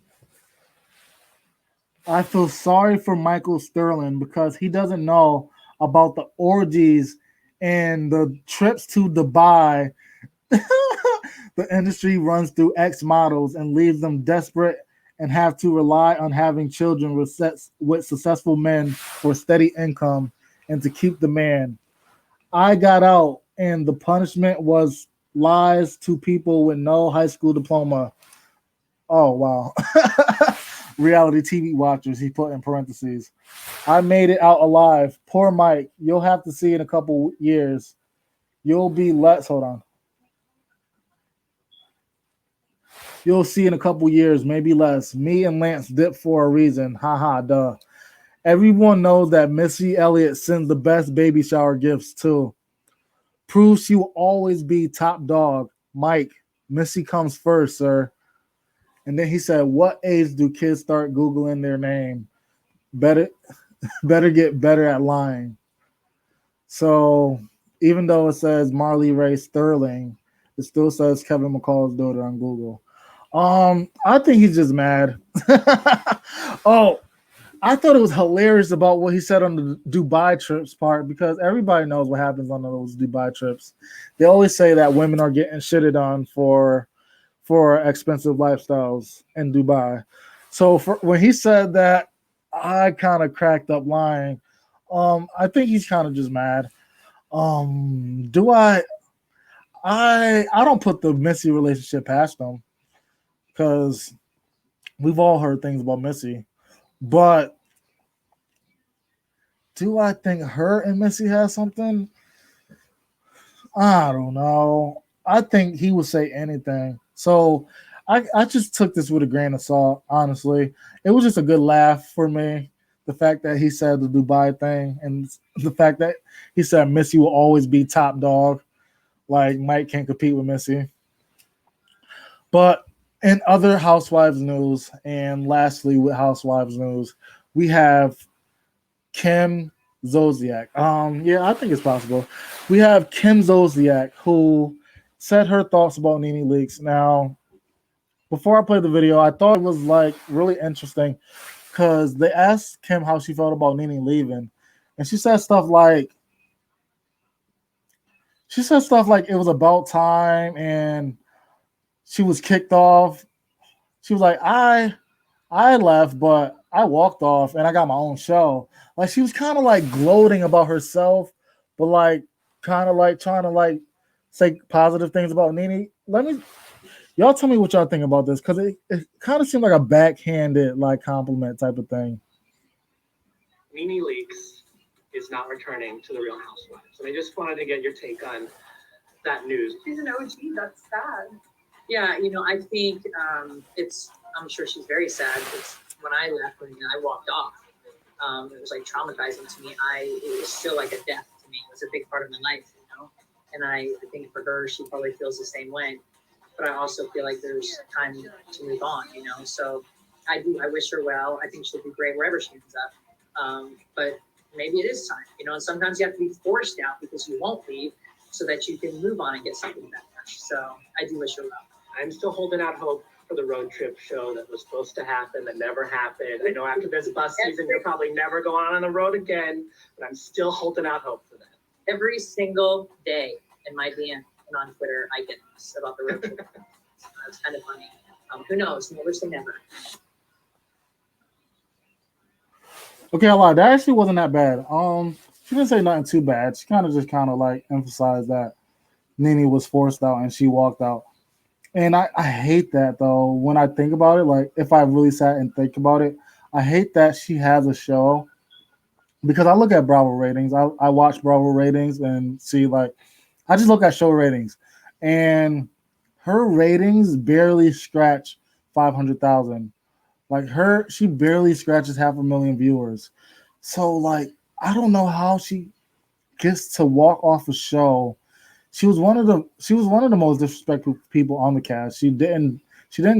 [SPEAKER 1] I feel sorry for Michael Sterling because he doesn't know about the orgies and the trips to Dubai. The industry runs through ex models and leaves them desperate and have to rely on having children with successful men for steady income and to keep the man. I got out, and the punishment was lies to people with no high school diploma. Oh, wow. Reality TV watchers, he put in parentheses. I made it out alive. Poor Mike. You'll have to see in a couple years. You'll be less. Hold on. You'll see in a couple years, maybe less. Me and Lance dipped for a reason. Haha, duh. Everyone knows that MissyElliot sends the best baby shower gifts too. Proves she will always be top dog. Mike, Missy comes first, sir. And then he said, what age do kids start Googling their name? Better get better at lying. So even though it says Marley Ray Sterling, it still says Kevin McCall's daughter on Google. I think he's just mad. Oh, I thought it was hilarious about what he said on the Dubai trips part because everybody knows what happens on those Dubai trips. They always say that women are getting shitted on for expensive lifestyles in Dubai. So when he said that, I kind of cracked up lying. I think he's kind of just mad. Do I don't put the Missy relationship past him because we've all heard things about Missy. But do I think her and Missy has something? I don't know. I think he would say anything. So I just took this with a grain of salt, honestly. It was just a good laugh for me. The fact that he said the Dubai thing and the fact that he said Missy will always be top dog. Like Mike can't compete with Missy. But in other Housewives news, and lastly with Housewives news, we have Kim Zolciak. Yeah, I think it's possible. We have Kim Zolciak who said her thoughts about Nene Leakes. Now, before I play the video, I thought it was like really interesting because they asked Kim how she felt about Nene leaving, and she said stuff like it was about time and she was kicked off. She was like, I left, but I walked off and I got my own show. Like she was kind of like gloating about herself, but like kind of like trying to like say positive things about Nene. Y'all tell me what y'all think about this, because it kind of seemed like a backhanded like compliment type of thing.
[SPEAKER 5] Nene Leakes is not returning to the Real Housewives, and I just wanted to get your take on that news.
[SPEAKER 6] She's an OG. That's sad.
[SPEAKER 3] Yeah, I think I'm sure she's very sad. It's when I left, when I walked off, it was like traumatizing to me. It was still like a death to me. It was a big part of my life, And I think for her, she probably feels the same way. But I also feel like there's time to move on, So I wish her well. I think she'll be great wherever she ends up. But maybe it is time, and sometimes you have to be forced out because you won't leave so that you can move on and get something better. So I do wish her well.
[SPEAKER 5] I'm still holding out hope for the road trip show that was supposed to happen, that never happened. I know after this bus season, you're probably never going on the road again, but I'm still holding out hope for that.
[SPEAKER 3] Every single day in my DM and on Twitter, I get this about the road trip. It's kind of funny. Who knows? Never say never.
[SPEAKER 1] Okay, I lied. That actually wasn't that bad. She didn't say nothing too bad. She kind of like emphasized that Nene was forced out and she walked out. And I hate that though. When I think about it, like if I really sat and think about it, I hate that she has a show, because I look at Bravo ratings. I watch Bravo ratings and see, like, I just look at show ratings, and her ratings barely scratch 500,000. Like she barely scratches 500,000 viewers. So like, I don't know how she gets to walk off a show. She was one of the most disrespectful people on the cast. She didn't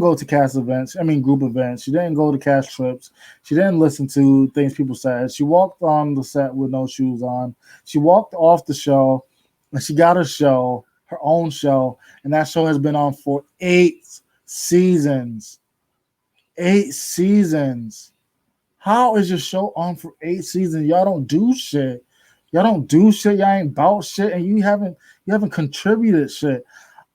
[SPEAKER 1] go to cast events. I mean, group events. She didn't go to cast trips. She didn't listen to things people said. She walked on the set with no shoes on. She walked off the show, and she got a show, her own show, and that show has been on for 8 seasons. 8 seasons. How is your show on for 8 seasons? Y'all don't do shit. Y'all ain't about shit, and you haven't contributed shit.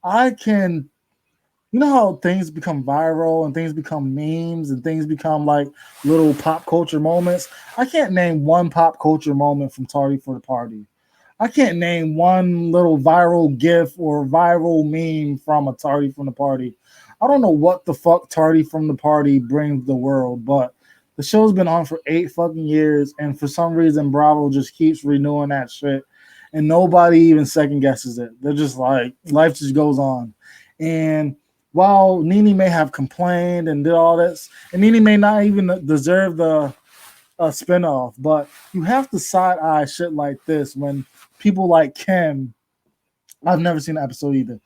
[SPEAKER 1] You know how things become viral and things become memes and things become like little pop culture moments? I can't name one pop culture moment from Tardy for the Party. I can't name one little viral gif or viral meme from a Tardy from the Party. I don't know what the fuck Tardy from the Party brings the world, but the show's been on for 8 fucking years, and for some reason Bravo just keeps renewing that shit, and nobody even second guesses it. They're just like, life just goes on. And while Nene may have complained and did all this, and Nene may not even deserve the spinoff, but you have to side eye shit like this when people like Kim. I've never seen an episode either.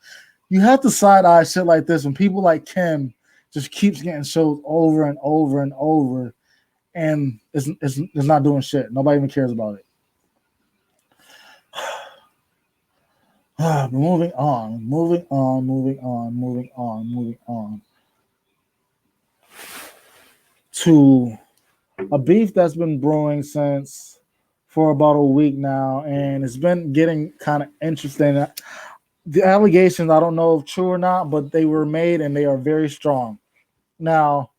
[SPEAKER 1] You have to side eye shit like this when people like Kim just keeps getting shows over and over and over, and it's not doing shit. Nobody even cares about it. Moving on to a beef that's been brewing for about a week now, and it's been getting kind of interesting. The allegations, I don't know if true or not, but they were made and they are very strong. Now,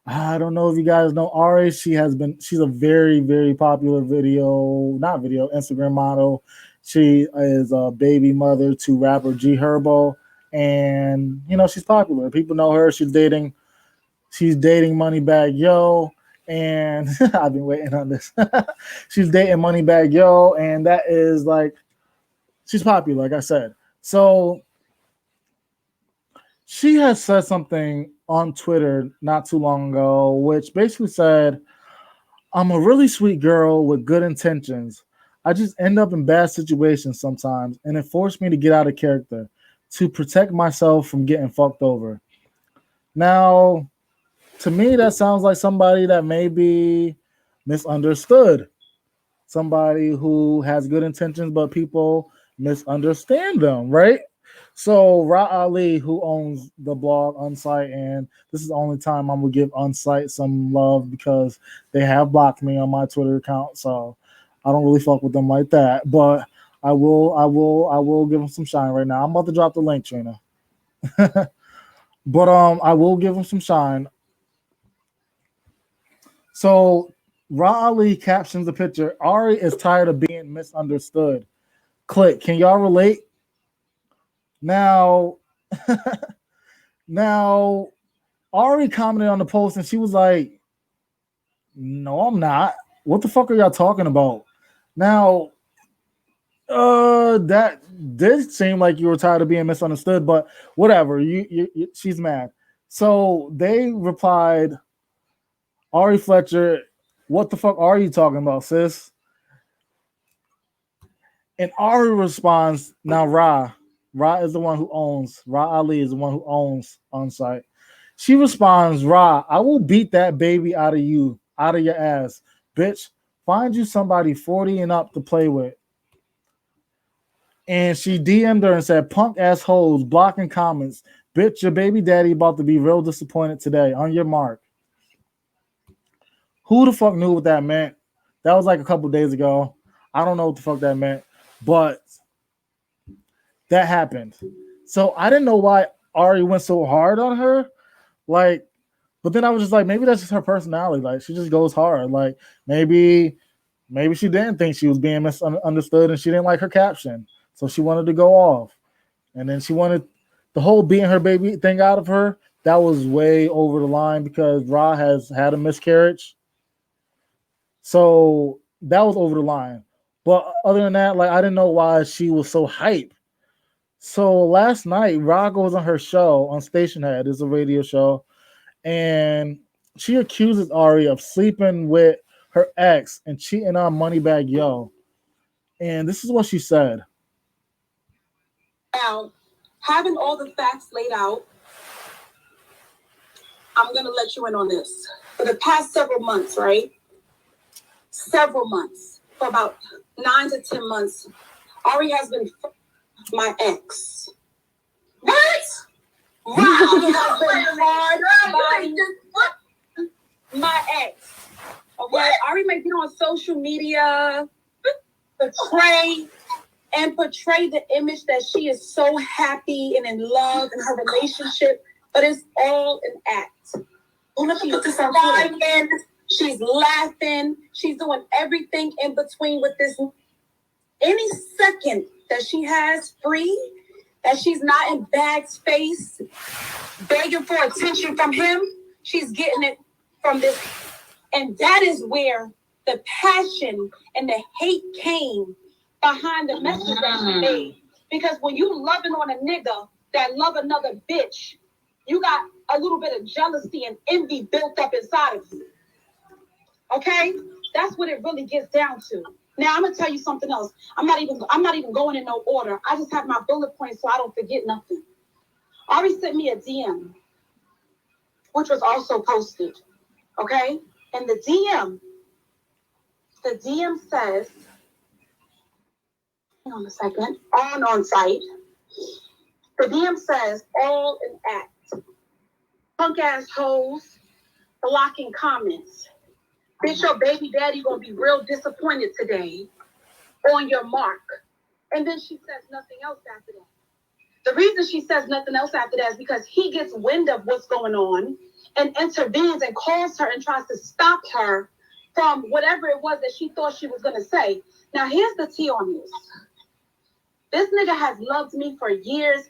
[SPEAKER 1] I don't know if you guys know Ari. She's a very, very popular Instagram model. She is a baby mother to rapper G Herbo, and she's popular. People know her. She's dating Moneybagg Yo, and I've been waiting on this. She's dating Moneybagg Yo, and that is like, she's popular, like I said. So she has said something on Twitter not too long ago, which basically said, "I'm a really sweet girl with good intentions. I just end up in bad situations sometimes, and it forced me to get out of character to protect myself from getting fucked over." Now, to me, that sounds like somebody that may be misunderstood. Somebody who has good intentions, but people misunderstand them, right? So Ra Ali, who owns the blog Unsight, and this is the only time I'm gonna give Unsight some love because they have blocked me on my Twitter account, so I don't really fuck with them like that. But I will give them some shine right now. I'm about to drop the link, Trina. But I will give them some shine. So Ra Ali captions the picture, "Ari is tired of being misunderstood. Click. Can y'all relate? Now, now, Ari commented on the post and she was like, "No, I'm not. What the fuck are y'all talking about?" Now, that did seem like you were tired of being misunderstood, but whatever. She's mad. So they replied, Ari Fletcher, what the fuck are you talking about, sis? And Ari responds, now Ra is the one who owns, Ra Ali is the one who owns On Site. She responds, Ra, I will beat that baby out of you, out of your ass. Bitch, find you somebody 40 and up to play with. And she DM'd her and said, punk assholes blocking comments. Bitch, your baby daddy about to be real disappointed today. On your mark. Who the fuck knew what that meant? That was like a couple days ago. I don't know what the fuck that meant. But that happened. So I didn't know why Ari went so hard on her. Like, but then I was just like, maybe that's just her personality. Like, she just goes hard. Like, maybe she didn't think she was being misunderstood and she didn't like her caption. So she wanted to go off. And then she wanted the whole being her baby thing out of her. That was way over the line because Ra has had a miscarriage. So that was over the line. But other than that, like, I didn't know why she was so hype. So last night, Ra goes on her show on Station Head. It's a radio show. And she accuses Ari of sleeping with her ex and cheating on Moneybag Yo. And this is what she said.
[SPEAKER 7] Now, having all the facts laid out, I'm going to let you in on this. For the past several months, right? Several months, for about 9 to 10 months, Ari has been my ex. What? Wow. He has been hard my ex. Okay, Ari may be on social media, portray the image that she is so happy and in love in her relationship, but it's all an act. She's crying, she's laughing, she's doing everything in between with this. Any second that she has free, that she's not in Bag's face, begging for attention from him, she's getting it from this. And that is where the passion and the hate came behind the message that she made. Because when you loving on a nigga that love another bitch, you got a little bit of jealousy and envy built up inside of you. Okay? That's what it really gets down to. Now I'm gonna tell you something else. I'm not even going in no order. I just have my bullet points so I don't forget nothing. Ari sent me a DM, which was also posted. Okay? And the DM says, hang on a second, on site. The DM says, all an act. Punk ass hoes blocking comments. Bitch, your baby daddy gonna be real disappointed today. On your mark. And then she says nothing else after that. The reason she says nothing else after that is because he gets wind of what's going on and intervenes and calls her and tries to stop her from whatever it was that she thought she was gonna say. Now here's the tea on this. This nigga has loved me for years.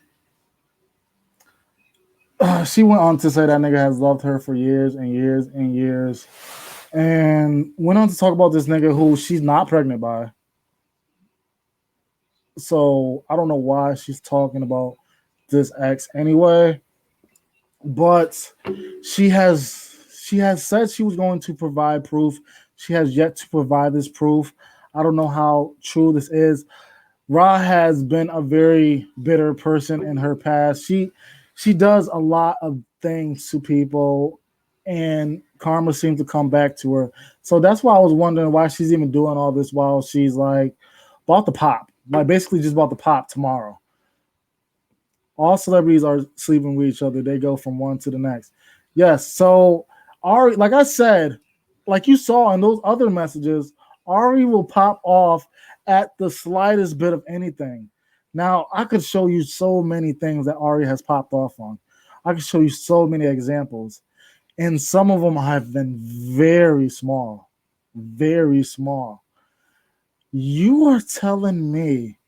[SPEAKER 1] She went on to say that nigga has loved her for years and years and years. And went on to talk about this nigga who she's not pregnant by. So I don't know why she's talking about this ex anyway. But she has said she was going to provide proof. She has yet to provide this proof. I don't know how true this is. Ra has been a very bitter person in her past. She does a lot of things to people, and karma seems to come back to her. So that's why I was wondering why she's even doing all this while she's like about to pop. Like basically just about to pop tomorrow. All celebrities are sleeping with each other. They go from one to the next. Yes, so Ari, like I said, like you saw in those other messages, Ari will pop off at the slightest bit of anything. Now, I could show you so many things that Ari has popped off on. I could show you so many examples. And some of them have been very small. Very small. You are telling me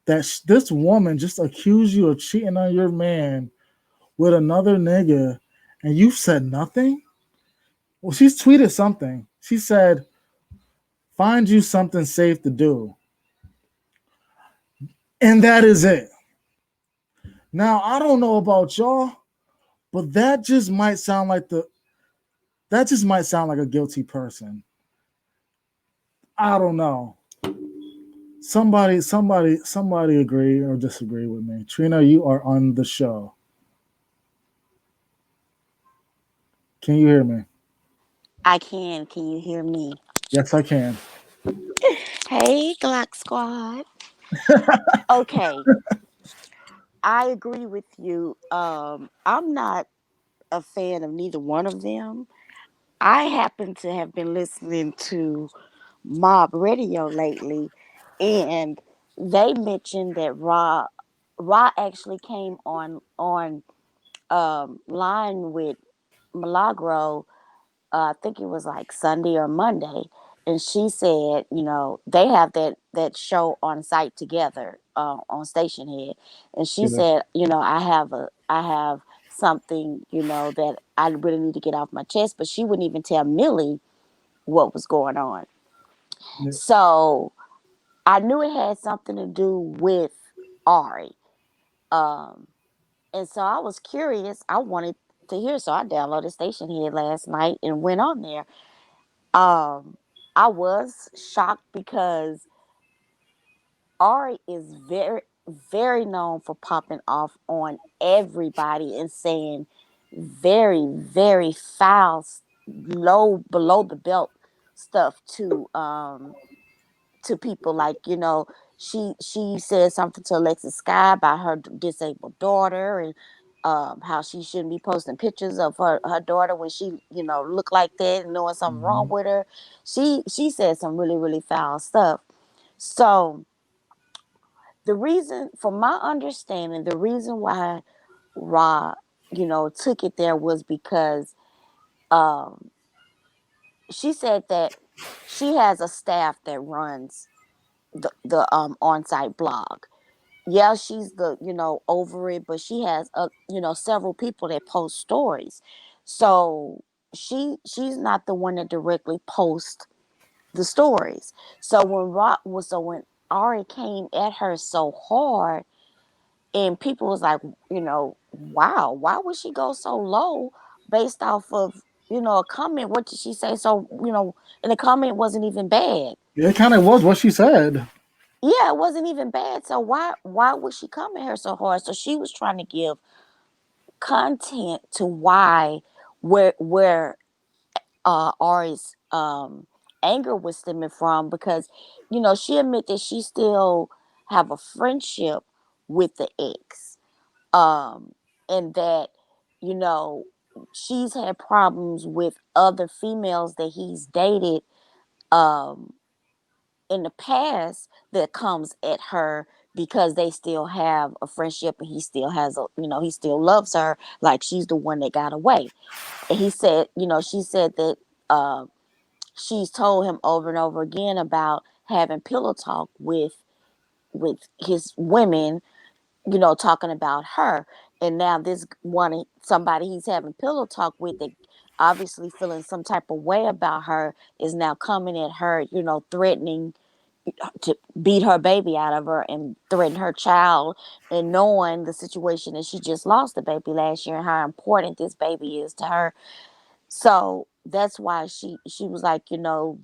[SPEAKER 1] that this woman just accused you of cheating on your man with another nigga and you said nothing? Well, she's tweeted something. She said, find you something safe to do. And that is it. Now, I don't know about y'all, but that just might sound like a guilty person. I don't know. Somebody agree or disagree with me. Trina, you are on the show. Can you hear me?
[SPEAKER 8] I can. Can you hear me?
[SPEAKER 1] Yes, I can.
[SPEAKER 8] Hey, Glock Squad. Okay, I agree with you. I'm not a fan of neither one of them. I happen to have been listening to Mob Radio lately, and they mentioned that Raw actually came on line with Milagro. I think it was like Sunday or Monday, and she said, they have that show on site together on Station Head, and she
[SPEAKER 1] Yeah.
[SPEAKER 8] said, I have something, that I really need to get off my chest, but she wouldn't even tell Millie what was going on.
[SPEAKER 1] Yeah.
[SPEAKER 8] So I knew it had something to do with Ari, um, and so I was curious. I wanted to hear, so I downloaded Station Head last night and went on there. Um, I was shocked because Ari is very, very known for popping off on everybody and saying very, very foul, low, below the belt stuff to people. Like, she said something to Alexis Sky about her disabled daughter, and how she shouldn't be posting pictures of her daughter when she looked like that and knowing something wrong
[SPEAKER 1] Mhm.
[SPEAKER 8] with her. She said some really, really foul stuff. So the reason, from my understanding, the reason why Ra took it there was because um she said that she has a staff that runs the on-site blog. Yeah, she's the over it, but she has several people that post stories. So she's not the one that directly posts the stories. So when Ari came at her so hard, and people was like, wow, why would she go so low based off of a comment? What did she say? So and the comment wasn't even bad.
[SPEAKER 1] It kind of was what she said.
[SPEAKER 8] Yeah, it wasn't even bad. So why would she come at her so hard? So she was trying to give content to where Ari's anger was stemming from, because she admitted that she still have a friendship with the ex, and that you know she's had problems with other females that he's dated um in the past that comes at her, because they still have a friendship, and he still has he still loves her like she's the one that got away. And he said, she said that uh, she's told him over and over again about having pillow talk with his women, talking about her. And now this one, somebody he's having pillow talk with, that obviously feeling some type of way about her, is now coming at her, threatening to beat her baby out of her and threaten her child, and knowing the situation that she just lost the baby last year and how important this baby is to her. So that's why she was like,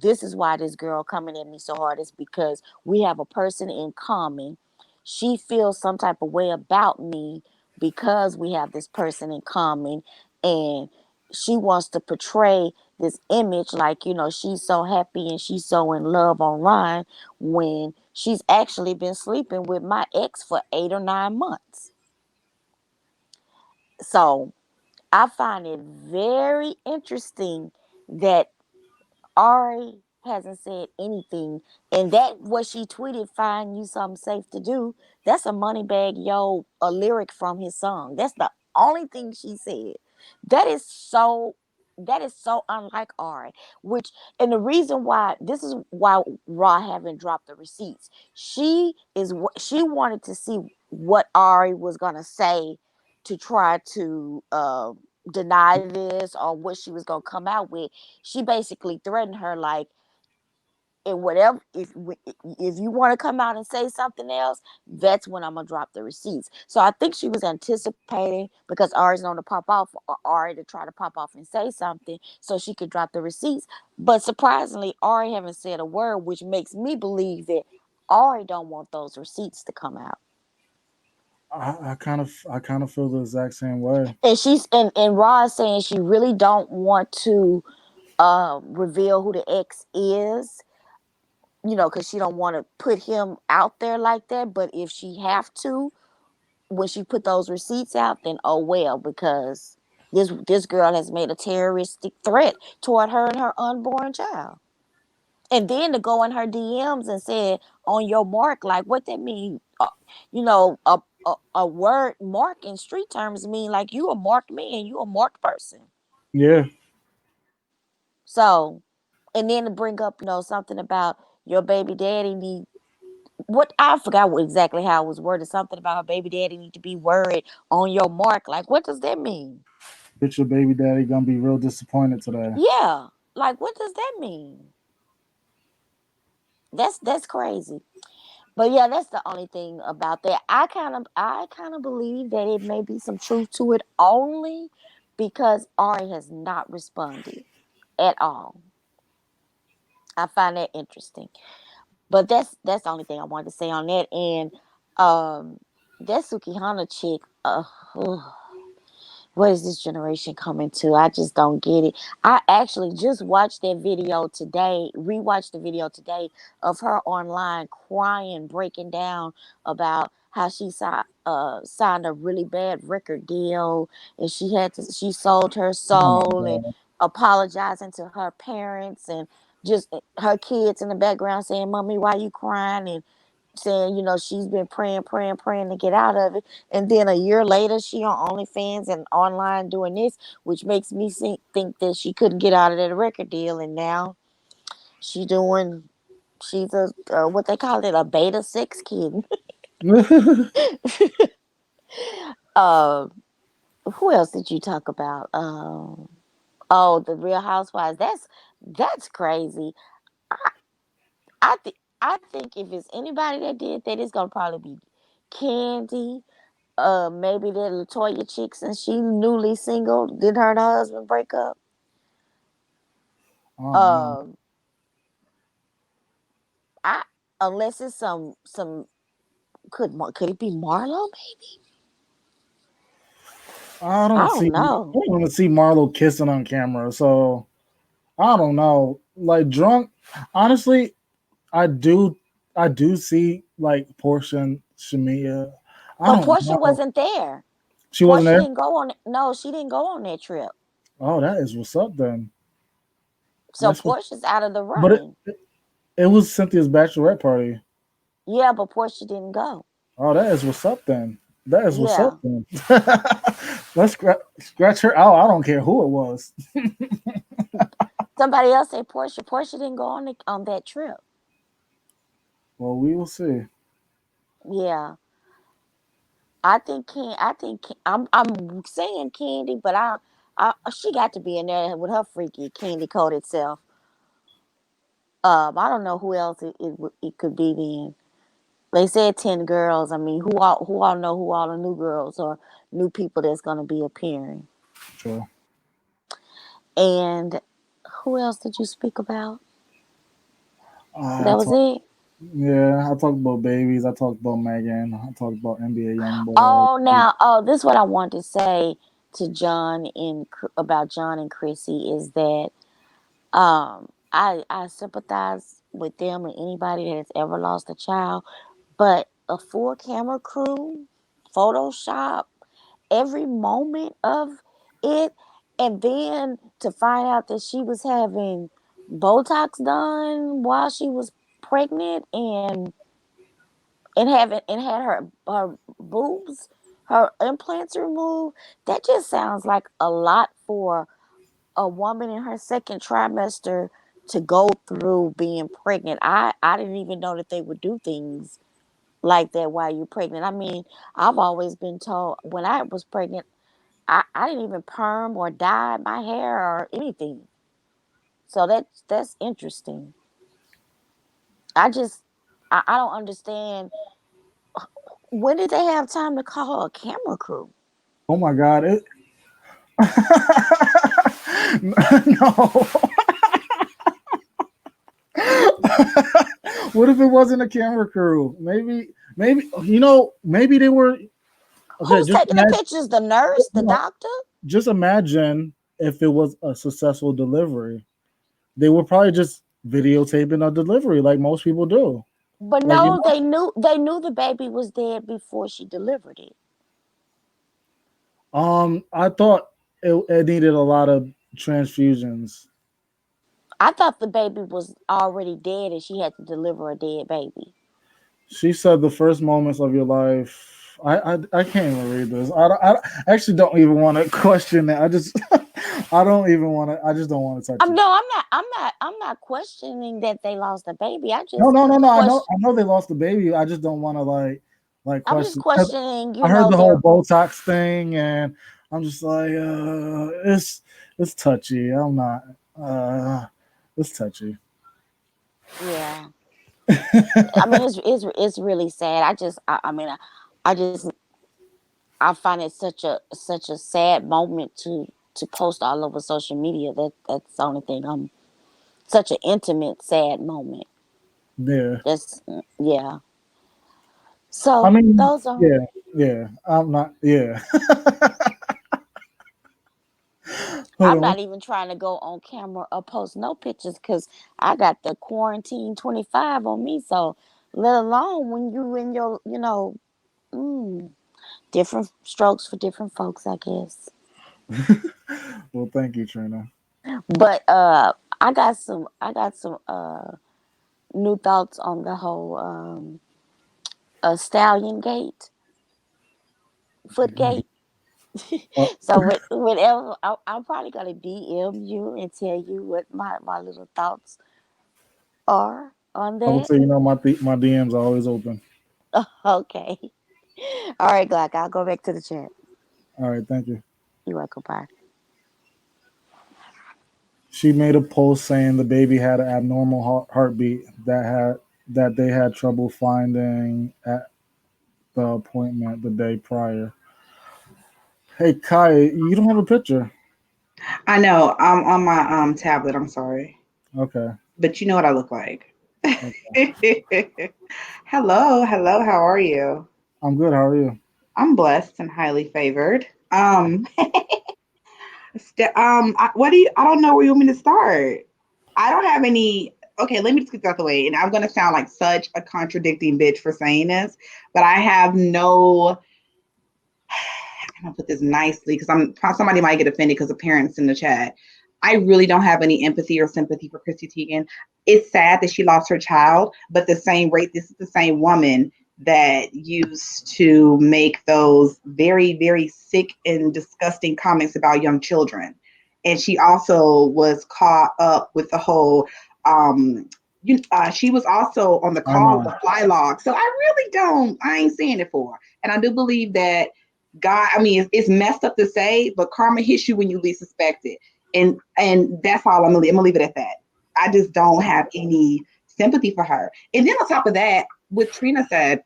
[SPEAKER 8] this is why this girl coming at me so hard, is because we have a person in common. She feels some type of way about me because we have this person in common, and she wants to portray this image like, she's so happy and she's so in love online, when she's actually been sleeping with my ex for 8 or 9 months. So I find it very interesting that Ari hasn't said anything, and that what she tweeted, "Find you something safe to do." That's a Moneybag Yo, a lyric from his song. That's the only thing she said. That is so. that is so unlike Ari. Which, and the reason why, this is why Raw haven't dropped the receipts. She wanted to see what Ari was gonna say to try to deny this, or what she was gonna come out with. She basically threatened her, like, and whatever, if you want to come out and say something else, that's when I'm gonna drop the receipts. So I think she was anticipating, because Ari's known to pop off, or Ari to try to pop off and say something so she could drop the receipts. But surprisingly, Ari haven't said a word, which makes me believe that Ari don't want those receipts to come out.
[SPEAKER 1] I kind of feel the exact same way.
[SPEAKER 8] And and Ra is saying she really don't want to reveal who the ex is, because she don't want to put him out there like that. But if she have to, when she put those receipts out, then oh well, because this girl has made a terroristic threat toward her and her unborn child. And then to go in her DMs and say, on your mark, like, what that mean? A word mark in street terms mean like you a marked man, you a marked person.
[SPEAKER 1] Yeah,
[SPEAKER 8] So, and then to bring up, something about your baby daddy need, what, I forgot exactly how it was worded. Something about her baby daddy need to be worried on your mark. Like, what does that mean?
[SPEAKER 1] bitch, your baby daddy gonna be real disappointed today.
[SPEAKER 8] Yeah, like, what does that mean? That's crazy. But yeah, that's the only thing about that. I kind of believe that it may be some truth to it, only because Ari has not responded at all. I find that interesting. But that's the only thing I wanted to say on that. And um that Sukihana chick, what is this generation coming to? I just don't get it. I actually just watched that video today, rewatched the video today of her online crying, breaking down about how she signed a really bad record deal, and she sold her
[SPEAKER 1] Oh my
[SPEAKER 8] soul, and
[SPEAKER 1] god.
[SPEAKER 8] apologizing to her parents, and just her kids in the background saying, "Mommy, why you crying?" And saying, she's been praying, praying, praying to get out of it. And then a year later, she on OnlyFans and online doing this, which makes me think that she couldn't get out of that record deal. And now she doing, she's what they call it, a beta sex kid. uh, who else did you talk about? Oh, the Real Housewives. That's crazy. I, I think if it's anybody that did that, it's gonna probably be Candy. Maybe that Latoya chick, since she newly single. Did her and her husband break up?
[SPEAKER 1] I don't know.
[SPEAKER 8] Um, I Unless it's some could it be Marlo? Maybe,
[SPEAKER 1] I
[SPEAKER 8] I
[SPEAKER 1] don't see.
[SPEAKER 8] don't
[SPEAKER 1] I
[SPEAKER 8] know.
[SPEAKER 1] don't want to see Marlo kissing on camera. So I don't know. Like drunk. Honestly, I do. I do see like Portia and Shamia. I
[SPEAKER 8] But
[SPEAKER 1] don't
[SPEAKER 8] Portia
[SPEAKER 1] know.
[SPEAKER 8] wasn't there.
[SPEAKER 1] She wasn't
[SPEAKER 8] Portia
[SPEAKER 1] there.
[SPEAKER 8] didn't go on. No, she didn't go on that trip.
[SPEAKER 1] Oh, that is what's up then.
[SPEAKER 8] So
[SPEAKER 1] That's what.
[SPEAKER 8] Portia's out of the
[SPEAKER 1] But
[SPEAKER 8] running.
[SPEAKER 1] it was Cynthia's bachelorette party.
[SPEAKER 8] Yeah, but Portia didn't go.
[SPEAKER 1] Oh, that is what's up then. That is what's up
[SPEAKER 8] Yeah.
[SPEAKER 1] then. Let's scratch her out. I don't care who it was.
[SPEAKER 8] Somebody else said Portia. Portia didn't go on that trip.
[SPEAKER 1] Well, we will see.
[SPEAKER 8] Yeah. I'm saying Candy, but she got to be in there with her freaky candy coated self. I don't know who else it could be then. They said 10 girls. I mean, who all know who all the new girls or new people that's gonna be appearing.
[SPEAKER 1] Sure.
[SPEAKER 8] And who else did you speak about?
[SPEAKER 1] I
[SPEAKER 8] That was
[SPEAKER 1] talk,
[SPEAKER 8] it.
[SPEAKER 1] yeah, I talked about babies. I talked about Megan. I talked about NBA YoungBoy.
[SPEAKER 8] This is what I want to say to John about John and Chrissy is that I sympathize with them and anybody that has ever lost a child, but a full camera crew, Photoshop, every moment of it, and then to find out that she was having Botox done while she was pregnant, and had her boobs, her implants removed. That just sounds like a lot for a woman in her second trimester to go through being pregnant. I didn't even know that they would do things like that while you're pregnant. I mean, I've always been told when I was pregnant, I didn't even perm or dye my hair or anything. So that's interesting. I just I don't understand, when did they have time to call a camera crew?
[SPEAKER 1] Oh my God! No. What if it wasn't a camera crew? Maybe maybe they were. Okay,
[SPEAKER 8] Who's taking the pictures? The nurse, the doctor?
[SPEAKER 1] just imagine if it was a successful delivery. They were probably just videotaping a delivery like most people do.
[SPEAKER 8] But
[SPEAKER 1] Like,
[SPEAKER 8] no, they knew the baby was dead before she delivered it.
[SPEAKER 1] I thought it needed a lot of transfusions.
[SPEAKER 8] I thought the baby was already dead and she had to deliver a dead baby.
[SPEAKER 1] She said the first moments of your life. I can't even read this. I actually don't even want to question it. I just I don't even want to. I just don't want to touch it.
[SPEAKER 8] No, I'm not questioning that they lost a baby. I just
[SPEAKER 1] No. I know they lost the baby. I just don't want to like
[SPEAKER 8] I'm just
[SPEAKER 1] question.
[SPEAKER 8] questioning,
[SPEAKER 1] I heard the whole Botox thing, and I'm just like, it's touchy. I'm not. It's touchy.
[SPEAKER 8] Yeah. I mean, it's really sad. I find it such a sad moment to post all over social media. That's the only thing. Such an intimate, sad moment.
[SPEAKER 1] Yeah.
[SPEAKER 8] Yeah. So
[SPEAKER 1] I mean,
[SPEAKER 8] those are.
[SPEAKER 1] yeah. I'm not. Yeah. Hold
[SPEAKER 8] I'm
[SPEAKER 1] on.
[SPEAKER 8] not even trying to go on camera or post no pictures because I got the quarantine 25 on me. So let alone when you in your, different strokes for different folks, I guess.
[SPEAKER 1] Well, thank you, Trina.
[SPEAKER 8] But I got some new thoughts on the whole stallion gate, foot gate.
[SPEAKER 1] Uh,
[SPEAKER 8] So whenever I'm probably gonna DM you and tell you what my little thoughts are on
[SPEAKER 1] I would
[SPEAKER 8] that.
[SPEAKER 1] say, my DMs are always open.
[SPEAKER 8] Okay. All right, Glock. I'll go back to the chat.
[SPEAKER 1] All right, thank you.
[SPEAKER 8] You're welcome. Bye.
[SPEAKER 1] She made a post saying the baby had an abnormal heartbeat that they had trouble finding at the appointment the day prior. Hey Kai, you don't have a picture.
[SPEAKER 9] I know. I'm on my tablet. I'm sorry,
[SPEAKER 1] Okay.
[SPEAKER 9] but you know what I look like.
[SPEAKER 1] Okay.
[SPEAKER 9] Hello, hello. How are you?
[SPEAKER 1] I'm good. How are you?
[SPEAKER 9] I'm blessed and highly favored. What do you? I don't know where you want me to start. I don't have any. Okay, let me just get that out the way. And I'm gonna sound like such a contradicting bitch for saying this, but I have no. I'm gonna put this nicely because somebody might get offended because of parents in the chat. I really don't have any empathy or sympathy for Chrissy Teigen. It's sad that she lost her child, but this is the same woman that used to make those very, very sick and disgusting comments about young children. And she also was caught up with the whole she was also on the
[SPEAKER 1] I
[SPEAKER 9] call
[SPEAKER 1] know.
[SPEAKER 9] with the fly log. So I ain't saying it for her. And I do believe that God, I mean, it's messed up to say, but karma hits you when you least suspect it. And that's all I'm gonna leave it at that. I just don't have any sympathy for her. And then on top of that, what Trina said,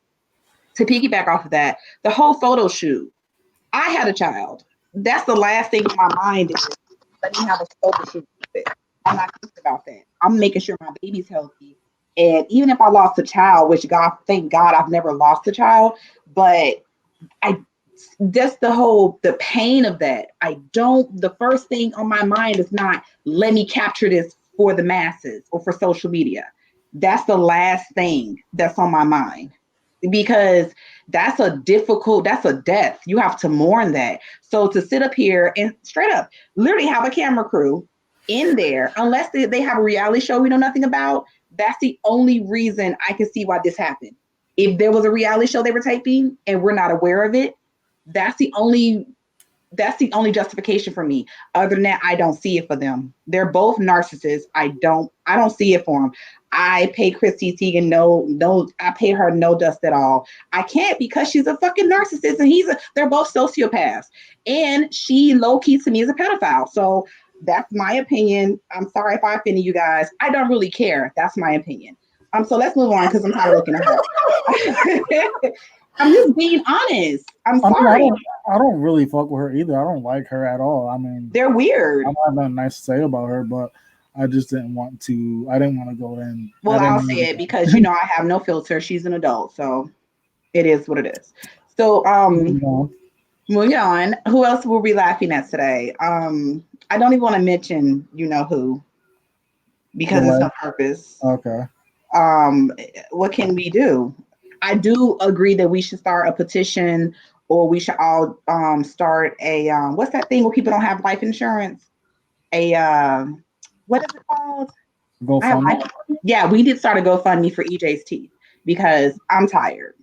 [SPEAKER 9] to piggyback off of that, the whole photo shoot. I had a child. That's the last thing on my mind is let me have a photo shoot with it. I'm not thinking about that. I'm making sure my baby's healthy. And even if I lost a child, which God, thank God I've never lost a child, but I just the pain of that. The first thing on my mind is not let me capture this for the masses or for social media. That's the last thing that's on my mind because that's a death. You have to mourn that. So to sit up here and straight up literally have a camera crew in there, unless they have a reality show we know nothing about, that's the only reason I can see why this happened. If there was a reality show they were taping and we're not aware of it, that's the only That's the only justification for me. Other than that, I don't see it for them. They're both narcissists. I don't see it for them. I pay Chrissy Teigen I pay her no dust at all. I can't because she's a fucking narcissist and they're both sociopaths. And she low key to me is a pedophile. So that's my opinion. I'm sorry if I offended you guys. I don't really care. That's my opinion. So let's move on because I'm tired of looking at her. I'm just being honest. I'm sorry.
[SPEAKER 1] I don't really fuck with her either. I don't like her at all. I mean,
[SPEAKER 9] they're weird.
[SPEAKER 1] I don't have nothing nice to say about her, but I just didn't want to go in.
[SPEAKER 9] Well, I'll say it because I have no filter. She's an adult, so it is what it is. So moving on. Who else were we laughing at today? I don't even want to mention who because it's no purpose.
[SPEAKER 1] Okay.
[SPEAKER 9] What can we do? I do agree that we should start a petition, or we should all start a what's that thing where people don't have life insurance? What is it called?
[SPEAKER 1] GoFundMe.
[SPEAKER 9] Yeah, we did start a GoFundMe for EJ's teeth because I'm tired.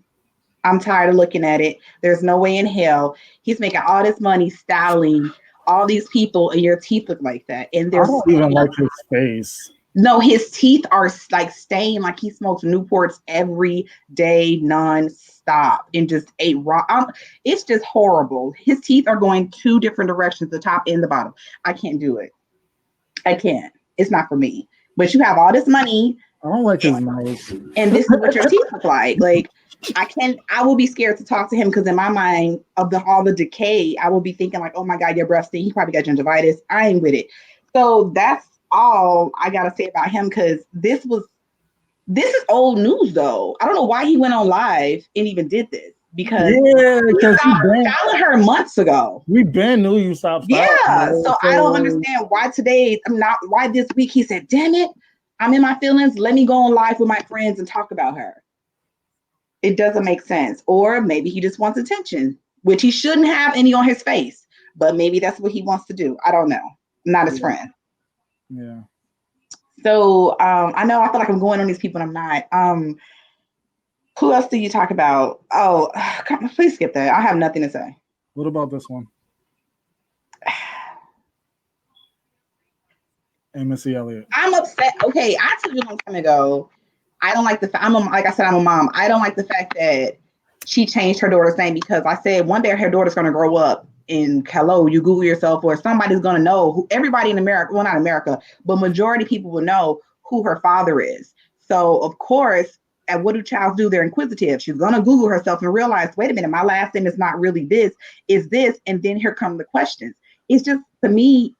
[SPEAKER 9] I'm tired of looking at it. There's no way in hell he's making all this money styling all these people, and your teeth look like that. And
[SPEAKER 1] I don't even like his face.
[SPEAKER 9] No, his teeth are like stained like he smokes Newports every day, non-stop, and just ate raw. It's just horrible. His teeth are going two different directions, the top and the bottom. I can't do it. I can't. It's not for me. But you have all this money.
[SPEAKER 1] I don't like his nose.
[SPEAKER 9] And this is what your teeth look like. Like, I will be scared to talk to him because in my mind of all the decay, I will be thinking like, oh my God, your breath stink. He probably got gingivitis. I ain't with it. So that's all I gotta say about him, because this is old news though. I don't know why he went on live and even did this, because
[SPEAKER 1] because he
[SPEAKER 9] followed her months ago.
[SPEAKER 1] We been knew you stopped.
[SPEAKER 9] Yeah, so I don't understand why why this week he said, damn it, I'm in my feelings, let me go on live with my friends and talk about her. It doesn't make sense. Or maybe he just wants attention, which he shouldn't have any on his face, but maybe that's what he wants to do. I don't know. I'm not his friend.
[SPEAKER 1] Yeah.
[SPEAKER 9] So I know I feel like I'm going on these people and I'm not. Who else do you talk about? Oh, please skip that. I have nothing to say.
[SPEAKER 1] What about this one? And MissyElliot.
[SPEAKER 9] I'm upset. Okay, I told you a long time ago. I don't like the fact, like I said, I'm a mom. I don't like the fact that she changed her daughter's name, because I said one day her daughter's going to grow up and you Google yourself, or somebody's going to know who, everybody in America, well, not America, but majority of people will know who her father is. So of course, and what do childs do? They're inquisitive. She's going to Google herself and realize, wait a minute, my last name is not really this, is this. And then here come the questions. It's just, to me,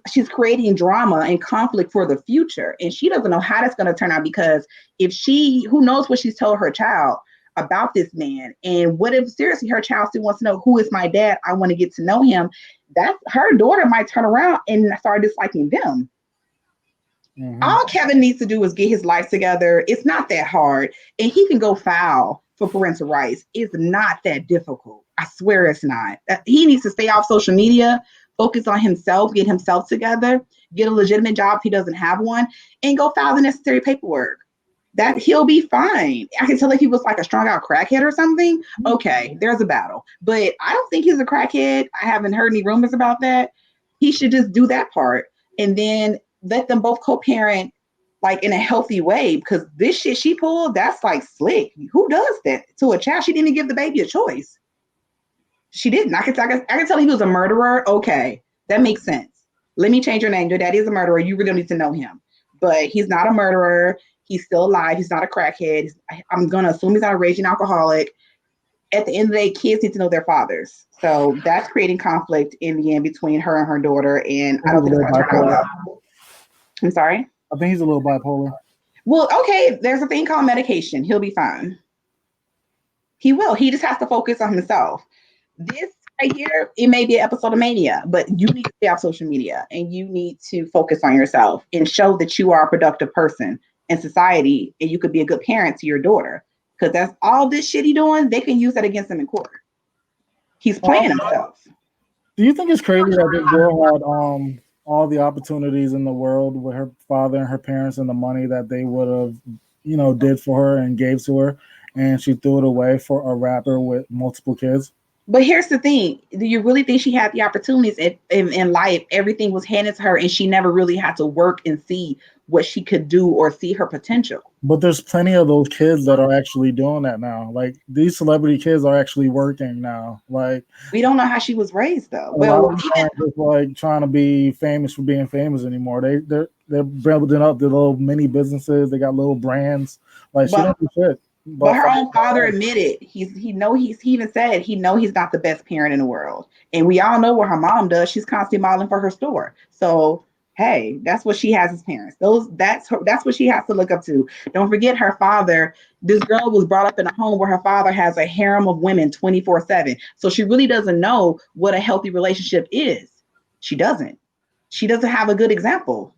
[SPEAKER 9] she's creating drama and conflict for the future. And she doesn't know how that's going to turn out, because who knows what she's told her child about this man. And what if seriously her child still wants to know, who is my dad? I want to get to know him. That her daughter might turn around and start disliking them. Mm-hmm. All Kevin needs to do is get his life together. It's not that hard. And he can go file for parental rights. It's not that difficult. I swear it's not. He needs to stay off social media, focus on himself, get himself together, get a legitimate job if he doesn't have one, and go file the necessary paperwork. That he'll be fine. I can tell if he was like a strung out crackhead or something. Okay, there's a battle. But I don't think he's a crackhead. I haven't heard any rumors about that. He should just do that part and then let them both co-parent like in a healthy way, because this shit she pulled, that's like slick. Who does that to a child? She didn't even give the baby a choice. She didn't. I can tell he was a murderer. Okay, that makes sense. Let me change your name. Your daddy is a murderer. You really need to know him. But he's not a murderer. He's still alive. He's not a crackhead. I'm going to assume he's not a raging alcoholic. At the end of the day, kids need to know their fathers. So that's creating conflict in the end between her and her daughter. And I don't think it's going to turn out well. I'm sorry?
[SPEAKER 1] I think he's a little bipolar.
[SPEAKER 9] Well, okay, there's a thing called medication. He'll be fine. He will. He just has to focus on himself. This right here, it may be an episode of mania, but you need to stay off social media and you need to focus on yourself and show that you are a productive person in society, and you could be a good parent to your daughter, because that's all this shit he doing. They can use that against him in court. He's playing himself.
[SPEAKER 1] Do you think it's crazy that this girl had all the opportunities in the world with her father and her parents and the money that they would have, did for her and gave to her, and she threw it away for a rapper with multiple kids?
[SPEAKER 9] But here's the thing. Do you really think she had the opportunities in life? Everything was handed to her and she never really had to work and see what she could do or see her potential.
[SPEAKER 1] But there's plenty of those kids that are actually doing that now. Like these celebrity kids are actually working now. Like
[SPEAKER 9] we don't know how she was raised though.
[SPEAKER 1] A lot of them aren't just like trying to be famous for being famous anymore. They're building up their little mini businesses. They got little brands. Like she don't do shit.
[SPEAKER 9] But her own father admitted he even said he's not the best parent in the world. And we all know what her mom does. She's constantly modeling for her store. So hey, that's what she has as parents. That's what she has to look up to. Don't forget her father. This girl was brought up in a home where her father has a harem of women 24/7. So she really doesn't know what a healthy relationship is. She doesn't. She doesn't have a good example.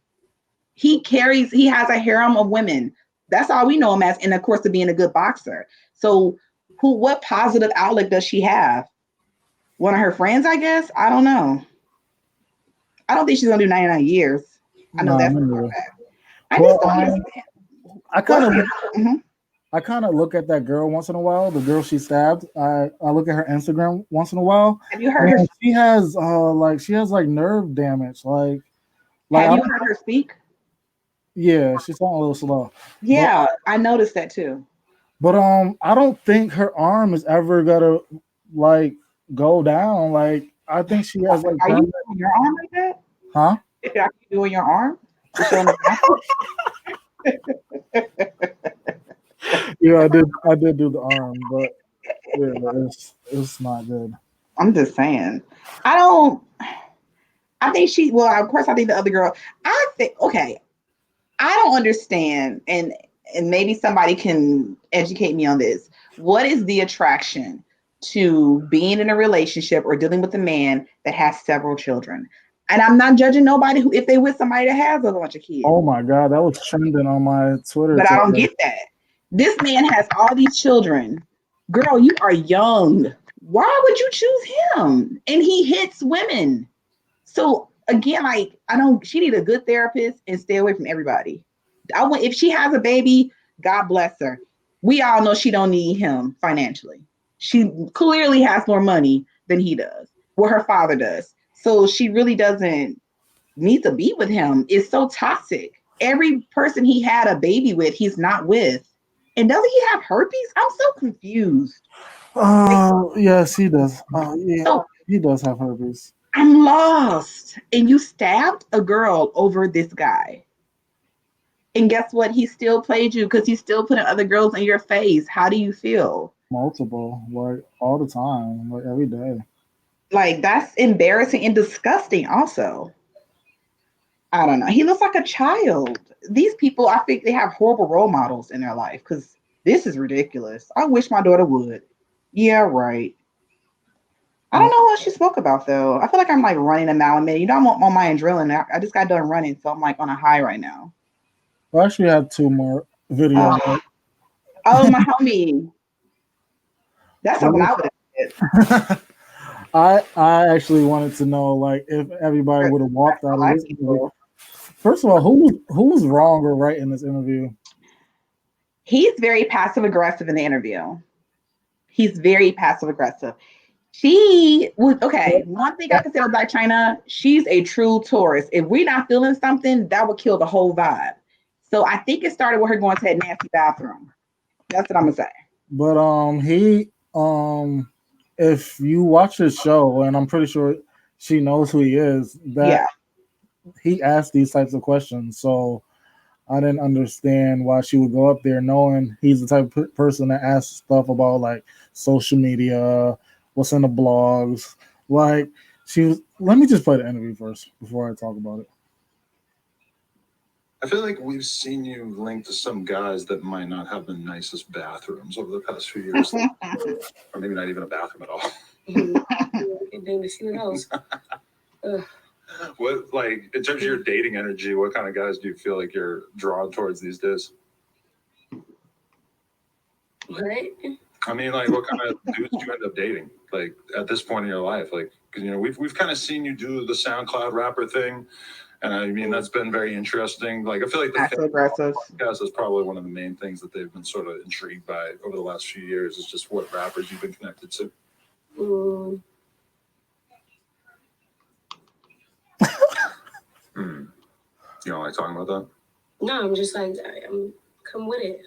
[SPEAKER 9] He has a harem of women. That's all we know him as, and of course, to being a good boxer. So what positive outlook does she have? One of her friends, I guess? I don't know. I don't think she's gonna do 99 years. I know that's for a fact. I just don't understand.
[SPEAKER 1] I kind of look at that girl once in a while. The girl she stabbed. I look at her Instagram once in a while.
[SPEAKER 9] Have you heard her?
[SPEAKER 1] She has nerve damage. Like
[SPEAKER 9] have you heard her speak?
[SPEAKER 1] Yeah, she's talking a little slow.
[SPEAKER 9] Yeah, I noticed that too.
[SPEAKER 1] But I don't think her arm is ever gonna like go down. Like I think she has like.
[SPEAKER 9] Are you doing your arm like that?
[SPEAKER 1] Huh?
[SPEAKER 9] Are you doing your arm?
[SPEAKER 1] Yeah, I did do the arm, but yeah, it's not good.
[SPEAKER 9] I'm just saying. I think of course I think the other girl. I don't understand, and maybe somebody can educate me on this. What is the attraction to being in a relationship or dealing with a man that has several children? And I'm not judging nobody if they with somebody that has a bunch of kids.
[SPEAKER 1] Oh my God, that was trending on my Twitter.
[SPEAKER 9] But I don't get that. This man has all these children. Girl, you are young. Why would you choose him? And he hits women. So again, she need a good therapist and stay away from everybody. If she has a baby, God bless her. We all know she don't need him financially. She clearly has more money than he does, what her father does. So she really doesn't need to be with him. It's so toxic. Every person he had a baby with, he's not with. And doesn't he have herpes? I'm so confused.
[SPEAKER 1] Yes, he does. Yeah, he does have herpes.
[SPEAKER 9] I'm lost. And you stabbed a girl over this guy. And guess what? He still played you because he's still putting other girls in your face. How do you feel?
[SPEAKER 1] Multiple, like all the time, like every day.
[SPEAKER 9] Like that's embarrassing and disgusting also. I don't know. He looks like a child. These people, I think they have horrible role models in their life because this is ridiculous. I wish my daughter would. Yeah, right. I don't know what she spoke about though. I feel like I'm like running a mile a minute. You know, I'm on my adrenaline. I just got done running, so I'm like on a high right now.
[SPEAKER 1] I actually have 2 more videos.
[SPEAKER 9] Oh, my homie. That's something I would have said.
[SPEAKER 1] I actually wanted to know, like, if everybody would have walked out of this interview. First of all, who was wrong or right in this interview?
[SPEAKER 9] He's very passive aggressive in the interview. He's very passive aggressive. She was okay. One thing I can say about Blac Chyna, she's a true tourist. If we're not feeling something, that would kill the whole vibe. So I think it started with her going to that nasty bathroom. That's what I'm gonna say.
[SPEAKER 1] But if you watch his show, and I'm pretty sure she knows who he is, that he asked these types of questions. So I didn't understand why she would go up there knowing he's the type of person that asks stuff about like social media, what's in the blogs. Like let me just play the interview first before I talk about it.
[SPEAKER 10] I feel like we've seen you linked to some guys that might not have the nicest bathrooms over the past few years. Or maybe not even a bathroom at all. What, like, in terms of your dating energy, what kind of guys do you feel like you're drawn towards these days?
[SPEAKER 3] What?
[SPEAKER 10] I mean, like, what kind of dudes do you end up dating? Like, at this point in your life? Like, because, you know, we've kind of seen you do the SoundCloud rapper thing. And I mean, that's been very interesting. Like, I feel like the podcast is probably one of the main things that they've been sort of intrigued by over the last few years is just what rappers you've been connected to.
[SPEAKER 3] Mm,
[SPEAKER 10] You don't like talking about that?
[SPEAKER 3] no, I'm just like, I'm come with it.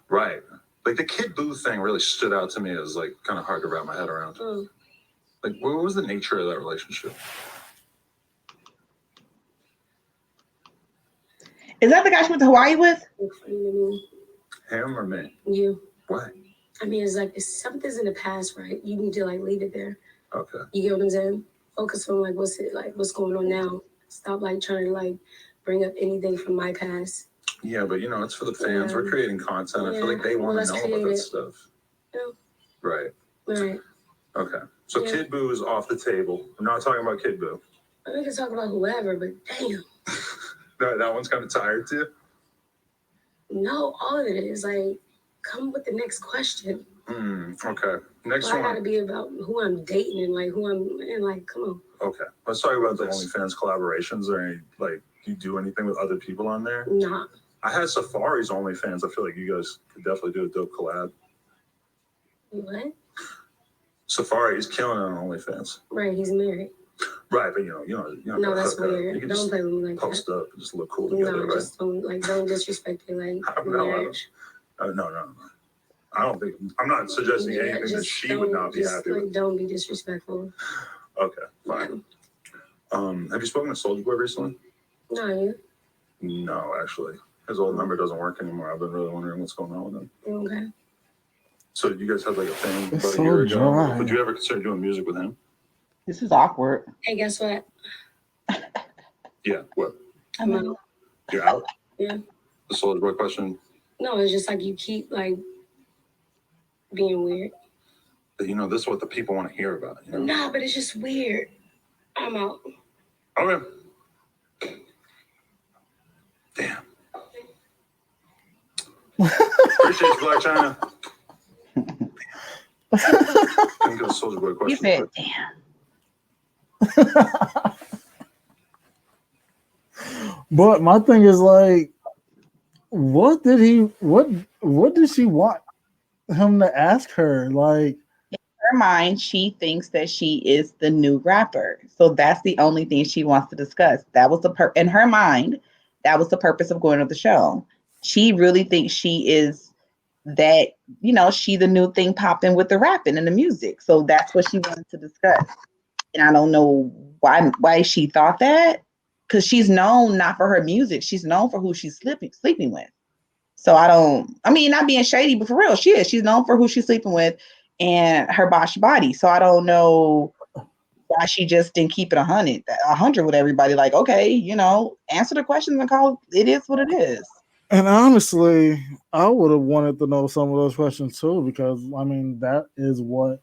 [SPEAKER 10] Right. Like the Kid Boo thing really stood out to me as like kind of hard to wrap my head around. Like, what was the nature of that relationship?
[SPEAKER 9] Is that the guy she went to Hawaii with?
[SPEAKER 10] Him or me?
[SPEAKER 3] You.
[SPEAKER 10] Why?
[SPEAKER 3] I mean, it's like, if something's in the past, right? You need to like leave it there.
[SPEAKER 10] Okay.
[SPEAKER 3] You get what I'm saying? Focus on like what's going on now. Stop like trying to like bring up anything from my past.
[SPEAKER 10] Yeah, but you know, it's for the fans. We're creating content. I feel like they want to know about that stuff.
[SPEAKER 3] Yeah.
[SPEAKER 10] Right.
[SPEAKER 3] Right.
[SPEAKER 10] Okay. So Kid Boo is off the table. I'm not talking about Kid Boo.
[SPEAKER 3] We can talk about whoever, but damn.
[SPEAKER 10] That one's kind of tired too.
[SPEAKER 3] No, all of it is like, come with the next question.
[SPEAKER 10] Okay. Next one.
[SPEAKER 3] I gotta be about who I'm dating and like who I'm and like, come on.
[SPEAKER 10] Okay. Let's talk about the OnlyFans collaborations. Or any, like, do you do anything with other people on there?
[SPEAKER 3] Nah.
[SPEAKER 10] I had Safari's OnlyFans. I feel like you guys could definitely do a dope collab.
[SPEAKER 3] What?
[SPEAKER 10] Safari is killing it on OnlyFans.
[SPEAKER 3] Right, he's married.
[SPEAKER 10] Right, but you know.
[SPEAKER 3] No, that's weird.
[SPEAKER 10] You can
[SPEAKER 3] Don't play with me like
[SPEAKER 10] post
[SPEAKER 3] that.
[SPEAKER 10] up and just look cool together,
[SPEAKER 3] No,
[SPEAKER 10] right?
[SPEAKER 3] just don't disrespect it like marriage.
[SPEAKER 10] No. I don't think I'm not suggesting anything that she would not be happy with.
[SPEAKER 3] Don't be disrespectful.
[SPEAKER 10] Okay, fine. Have you spoken to Soulja Boy recently?
[SPEAKER 3] No, you?
[SPEAKER 10] No, actually. His old number doesn't work anymore. I've been really wondering what's going on with him.
[SPEAKER 3] Okay.
[SPEAKER 10] So you guys had like a thing about
[SPEAKER 1] so
[SPEAKER 10] a year ago.
[SPEAKER 1] dry.
[SPEAKER 10] Would you ever consider doing music with him?
[SPEAKER 9] This is awkward.
[SPEAKER 3] Hey, guess what?
[SPEAKER 10] Yeah, what?
[SPEAKER 3] I'm out.
[SPEAKER 10] You're out?
[SPEAKER 3] Yeah.
[SPEAKER 10] The Soulja Boy question?
[SPEAKER 3] No, it's just like you keep like being weird.
[SPEAKER 10] You know, this is what the people want to hear about. You know?
[SPEAKER 3] Nah, but it's just weird. I'm out.
[SPEAKER 10] Okay. Damn. Appreciate you, Blac Chyna. Think of the Soulja Boy question.
[SPEAKER 9] He said, damn.
[SPEAKER 1] But my thing is like, what did she want him to ask her? Like,
[SPEAKER 9] in her mind, she thinks that she is the new rapper. So that's the only thing she wants to discuss. That was in her mind, that was the purpose of going to the show. She really thinks she is that, she the new thing popping with the rapping and the music. So that's what she wanted to discuss. And I don't know why she thought that, because she's known not for her music. She's known for who she's sleeping with. So not being shady, but for real, she is. She's known for who she's sleeping with and her body. So I don't know why she just didn't keep it 100 with everybody. Like, okay, answer the questions and call it is what it is.
[SPEAKER 1] and honestly, I would have wanted to know some of those questions too, because I mean, that is what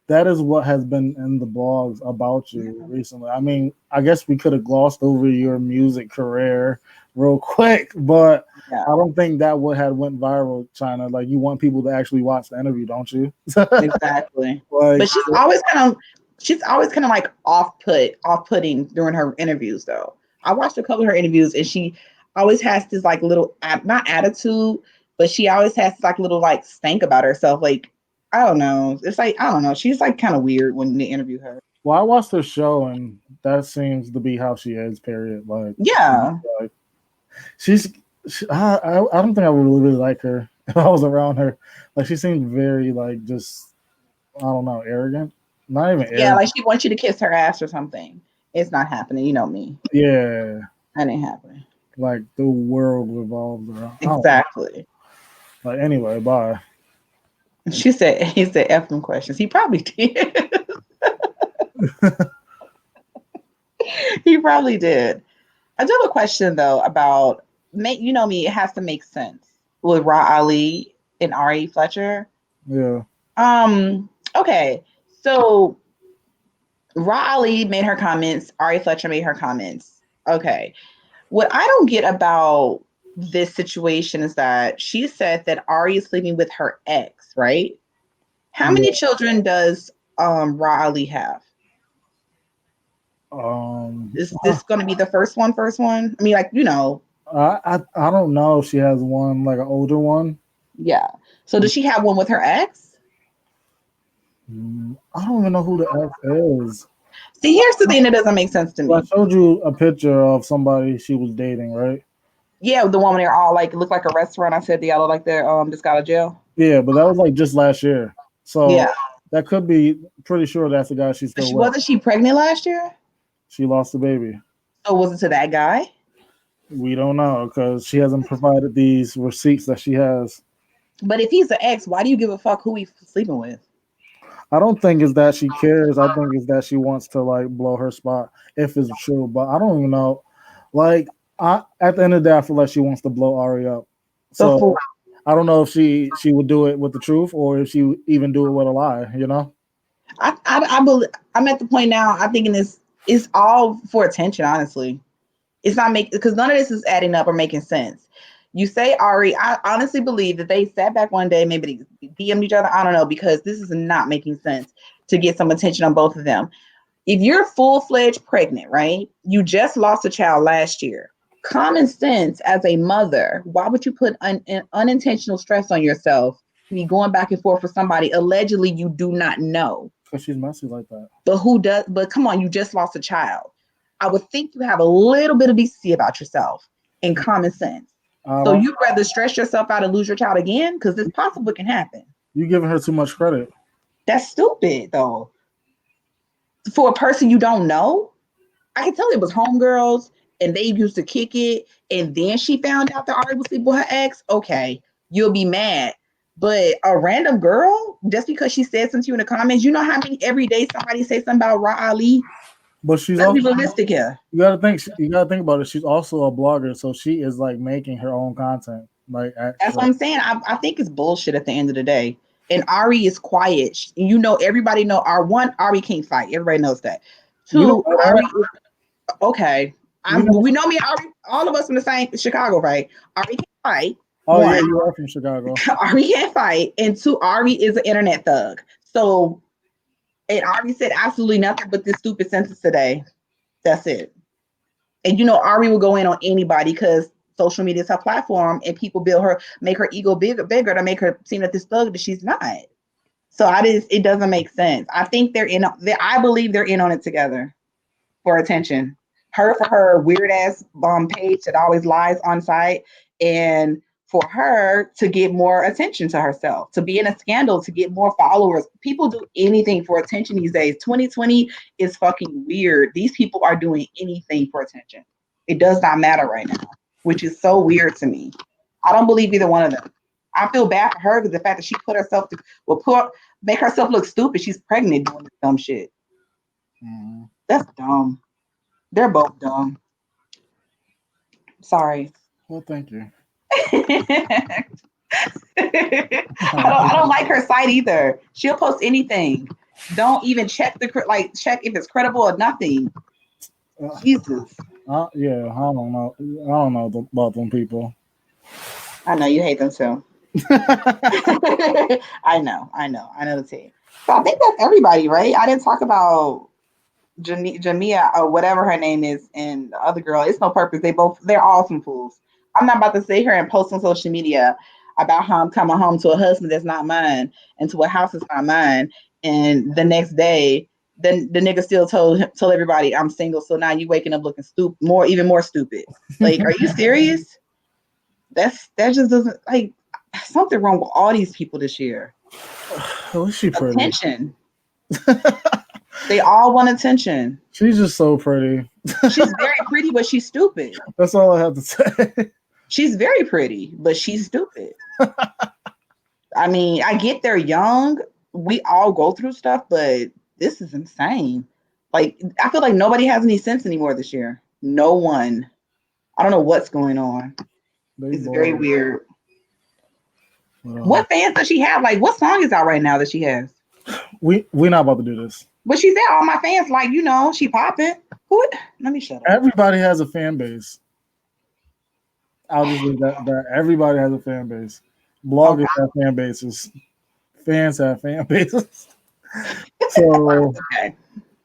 [SPEAKER 1] has been in the blogs about you recently. I mean, I guess we could have glossed over your music career real quick, but I don't think that would have went viral, Chyna. Like, you want people to actually watch the interview, don't you?
[SPEAKER 9] Exactly. But she's always kind of like off-putting during her interviews, though. I watched a couple of her interviews, and she always has this like little, not attitude, but she always has this like little like stank about herself. Like, I don't know. It's like, I don't know. She's like kind of weird when they interview her.
[SPEAKER 1] Well, I watched her show, and that seems to be how she is, period. Like,
[SPEAKER 9] yeah.
[SPEAKER 1] Like, I don't think I would really like her if I was around her. Like, she seemed very, like, just, I don't know, arrogant. Not even arrogant.
[SPEAKER 9] Yeah, like she wants you to kiss her ass or something. It's not happening. You know me.
[SPEAKER 1] Yeah.
[SPEAKER 9] That ain't happening.
[SPEAKER 1] Like, the world revolves around.
[SPEAKER 9] Exactly.
[SPEAKER 1] Like, anyway, bye.
[SPEAKER 9] He said F them questions. He probably did. He probably did. I do have a question though about me, it has to make sense with Ra Ali and Ari Fletcher.
[SPEAKER 1] Yeah.
[SPEAKER 9] Okay. So Ra Ali made her comments, Ari Fletcher made her comments. Okay. What I don't get about this situation is that she said that Ari is sleeping with her ex, right? How many children does Ra Ali have? Is this going to be the first one? I mean, like,
[SPEAKER 1] I don't know if she has one, like an older one.
[SPEAKER 9] Yeah. So does she have one with her ex?
[SPEAKER 1] I don't even know who the ex is.
[SPEAKER 9] See, here's the thing that doesn't make sense to
[SPEAKER 1] I
[SPEAKER 9] me.
[SPEAKER 1] showed you a picture of somebody she was dating, right?
[SPEAKER 9] Yeah, the woman they're all like look like a restaurant. I said they all look like they're just got out of jail.
[SPEAKER 1] Yeah, but that was like just last year. So
[SPEAKER 9] Yeah.
[SPEAKER 1] that could be pretty sure that's the guy she's still with.
[SPEAKER 9] Wasn't she pregnant last year?
[SPEAKER 1] She lost the baby.
[SPEAKER 9] So was it to that guy?
[SPEAKER 1] We don't know because she hasn't provided these receipts that she has.
[SPEAKER 9] But if he's an ex, why do you give a fuck who he's sleeping with?
[SPEAKER 1] I don't think it's that she cares. I think it's that she wants to like blow her spot if it's true. But I don't even know. Like at the end of the day, I feel like she wants to blow Ari up. So I don't know if she would do it with the truth or if she would even do it with a lie. You know.
[SPEAKER 9] I believe I'm at the point now. I'm thinking it's all for attention. Honestly, it's not making because none of this is adding up or making sense. You say Ari, I honestly believe that they sat back one day, maybe they DM'd each other. I don't know because this is not making sense to get some attention on both of them. If you're full-fledged pregnant, right? You just lost a child last year. Common sense as a mother, why would you put unintentional stress on yourself to be going back and forth with somebody allegedly you do not know?
[SPEAKER 1] Because she's messy like that.
[SPEAKER 9] But who does? But come on, you just lost a child. I would think you have a little bit of decency about yourself and common sense. So you'd rather stress yourself out and lose your child again? Because it's possible it can happen.
[SPEAKER 1] You're giving her too much credit.
[SPEAKER 9] That's stupid, though. For a person you don't know, I can tell it was homegirls and they used to kick it. And then she found out that Ari was sleeping with her ex. Okay, you'll be mad. But a random girl, just because she said something to you in the comments, you know how many every day somebody say something about Ra Ali?
[SPEAKER 1] But she's
[SPEAKER 9] Let's be
[SPEAKER 1] also
[SPEAKER 9] realistic here.
[SPEAKER 1] You gotta think about it. She's also a blogger, so she is like making her own content. Like
[SPEAKER 9] that's what I'm saying. I think it's bullshit at the end of the day. And Ari is quiet. You know, everybody know Ari can't fight. Everybody knows that. Two, Ari. Okay, we know me. Ari, all of us from the same Chicago, right? Ari can't fight.
[SPEAKER 1] Oh yeah, you are from Chicago.
[SPEAKER 9] Ari can't fight, and two, Ari is an internet thug. So, and Ari said absolutely nothing but this stupid sentence today. That's it. And you know, Ari will go in on anybody because social media is her platform, and people make her ego bigger to make her seem like this thug that she's not. So it doesn't make sense. I think I believe they're in on it together for attention. Her for her weird ass page that always lies on site, and for her to get more attention to herself, to be in a scandal, to get more followers. People do anything for attention these days. 2020 is fucking weird. These people are doing anything for attention. It does not matter right now, which is so weird to me. I don't believe either one of them. I feel bad for her because the fact that she make herself look stupid. She's pregnant doing this dumb shit. That's dumb. They're both dumb. Sorry.
[SPEAKER 1] Well, thank you.
[SPEAKER 9] I don't like her site either. She'll post anything. Don't even check check if it's credible or nothing. Jesus.
[SPEAKER 1] Yeah, I don't know. I don't know about them people.
[SPEAKER 9] I know you hate them too. I know the team. So I think that's everybody, right? I didn't talk about Jamia or whatever her name is and the other girl. It's no purpose. They're all some fools. I'm not about to sit here and post on social media about how I'm coming home to a husband that's not mine and to a house that's not mine. And the next day, then the nigga still told everybody I'm single. So now you waking up looking stupid, even more stupid. Like, are you serious? That just doesn't like something wrong with all these people this year.
[SPEAKER 1] At least she pretty.
[SPEAKER 9] Attention. They all want attention.
[SPEAKER 1] She's just so pretty.
[SPEAKER 9] She's very pretty, but she's stupid.
[SPEAKER 1] That's all I have to say.
[SPEAKER 9] She's very pretty, but she's stupid. I mean, I get they're young. We all go through stuff, but this is insane. Like, I feel like nobody has any sense anymore this year. No one. I don't know what's going on. It's very weird. What fans does she have? Like, what song is out right now that she has?
[SPEAKER 1] We're not about to do this.
[SPEAKER 9] But she said all my fans, like, she popping. Let me shut up.
[SPEAKER 1] Everybody has a fan base. I'll just leave that. Everybody has a fan base. Bloggers have fan bases. Fans have fan bases. So,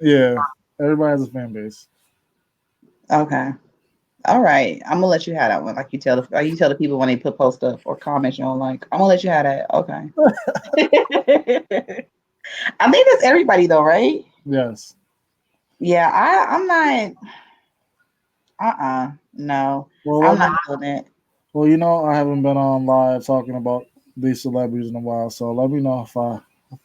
[SPEAKER 1] yeah, everybody has a fan base.
[SPEAKER 9] Okay. All right. I'm gonna let you have that one. Like you tell the people when they put post up or comments you don't like. I'm gonna let you have that. Okay. I think that's everybody though, right?
[SPEAKER 1] Yes.
[SPEAKER 9] Yeah, I'm not. No,
[SPEAKER 1] Well,
[SPEAKER 9] I'm not feeling it.
[SPEAKER 1] well, you know, I haven't been on live talking about these celebrities in a while, so let me know if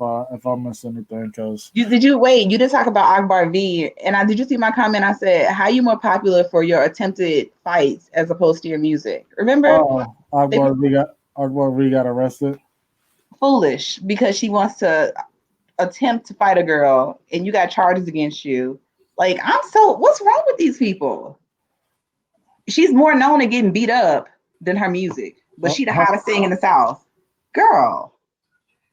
[SPEAKER 1] I miss anything, because
[SPEAKER 9] Did you wait? You did talk about Akbar V, and did you see my comment? I said, "How you more popular for your attempted fights as opposed to your music?" Remember, they
[SPEAKER 1] Akbar V got arrested.
[SPEAKER 9] foolish because she wants to attempt to fight a girl, and you got charges against you. Like, what's wrong with these people? She's more known at getting beat up than her music, but she the hottest thing in the South. Girl,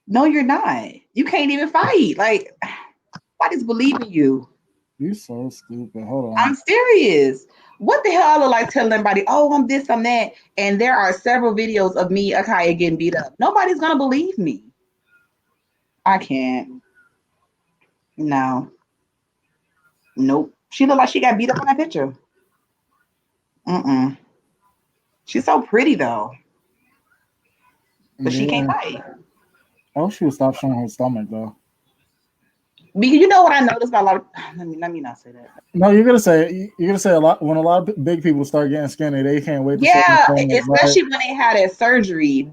[SPEAKER 9] no, you're not. You can't even fight. Like, I just believe in you.
[SPEAKER 1] You so stupid. Hold on.
[SPEAKER 9] I'm serious. What the hell I look like telling everybody, oh, I'm this, I'm that, and there are several videos of me, Akaya, getting beat up. Nobody's gonna believe me. I can't. No. Nope. She looked like she got beat up on that picture. She's so pretty though. But she can't fight.
[SPEAKER 1] I wish she would stop showing her stomach though.
[SPEAKER 9] Because you know what I noticed about a lot of let me not say that.
[SPEAKER 1] No, you're gonna say a lot when a lot of big people start getting skinny, they can't wait to show their stomach,
[SPEAKER 9] especially
[SPEAKER 1] right?
[SPEAKER 9] when they had that surgery.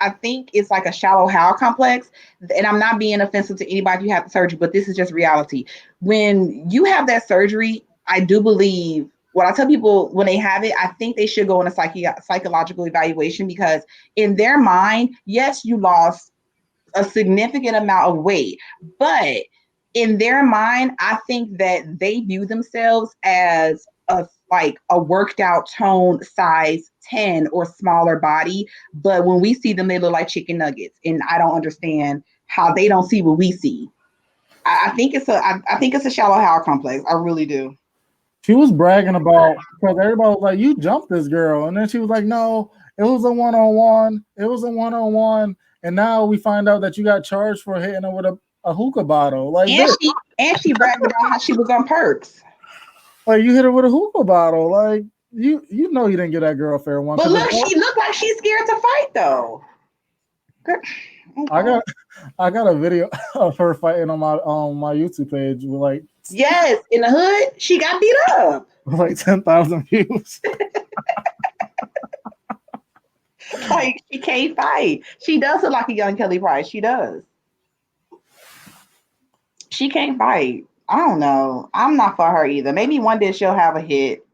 [SPEAKER 9] I think it's like a shallow Hal complex. And I'm not being offensive to anybody who had the surgery, but this is just reality. When you have that surgery, I do believe what I tell people when they have it, I think they should go on a psychological evaluation, because in their mind, yes, you lost a significant amount of weight, but in their mind, I think that they view themselves as a worked out tone size 10 or smaller body. But when we see them, they look like chicken nuggets. And I don't understand how they don't see what we see. I think it's a shallow Hal complex. I really do.
[SPEAKER 1] She was bragging about, because everybody was like, you jumped this girl. And then she was like, no, it was a one-on-one. It was a one-on-one. And now we find out that you got charged for hitting her with a hookah bottle. Like,
[SPEAKER 9] and she bragged about how she was on perks.
[SPEAKER 1] Like, you hit her with a hookah bottle. Like, you know you didn't get that girl a fair one.
[SPEAKER 9] But look, she looked like she's scared to fight though.
[SPEAKER 1] Okay. I got a video of her fighting on my YouTube page with like,
[SPEAKER 9] yes, in the hood, she got beat up.
[SPEAKER 1] With like 10,000 views.
[SPEAKER 9] Like, she can't fight. She does look like a young Kelly Price. She does. She can't fight. I don't know. I'm not for her either. Maybe one day she'll have a hit,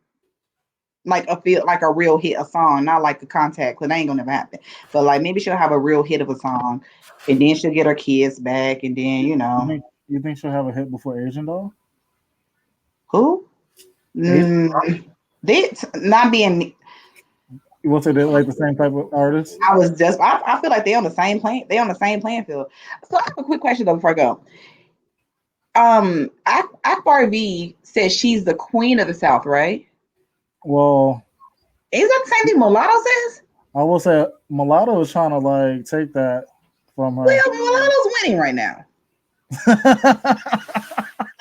[SPEAKER 9] like a real hit, a song, not like a contact, because that ain't gonna never happen. But like maybe she'll have a real hit of a song, and then she'll get her kids back, and then
[SPEAKER 1] You think she'll have a hit before Asian Doll?
[SPEAKER 9] Who? They not being.
[SPEAKER 1] You will say they're like the same type of artist?
[SPEAKER 9] I feel like they on the same plane. They on the same playing field. So I have a quick question though before I go. Akbar V says she's the queen of the South, right?
[SPEAKER 1] Well,
[SPEAKER 9] is that the same thing Mulatto says?
[SPEAKER 1] I will say Mulatto is trying to like take that from her.
[SPEAKER 9] Well, Mulatto's winning right now.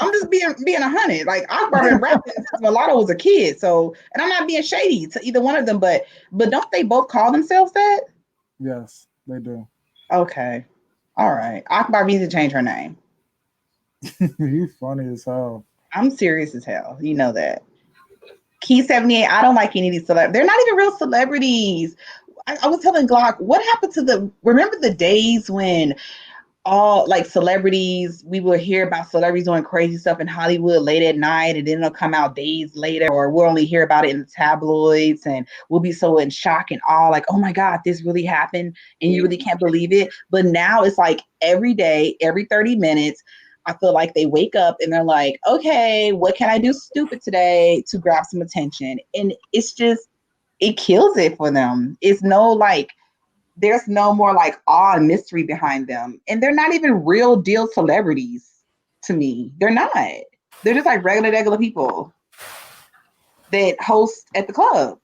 [SPEAKER 9] I'm just being 100. Like, Akbar been rapping since Mulatto was a kid. So, and I'm not being shady to either one of them, but don't they both call themselves that?
[SPEAKER 1] Yes, they do.
[SPEAKER 9] Okay, all right. Akbar needs to change her name.
[SPEAKER 1] You funny as hell.
[SPEAKER 9] I'm serious as hell. You know that. Key 78. I don't like any of these celebrities. They're not even real celebrities. I was telling Glock, what happened to remember the days when all like celebrities, we would hear about celebrities doing crazy stuff in Hollywood late at night, and then it'll come out days later, or we'll only hear about it in the tabloids, and we'll be so in shock and awe, like, oh my God, this really happened, and you really can't believe it. But now it's like every day, every 30 minutes, I feel like they wake up and they're like, okay, what can I do stupid today to grab some attention? And it's just, it kills it for them. It's no like, there's no more like awe and mystery behind them. And they're not even real deal celebrities to me. They're not. They're just like regular people that host at the club.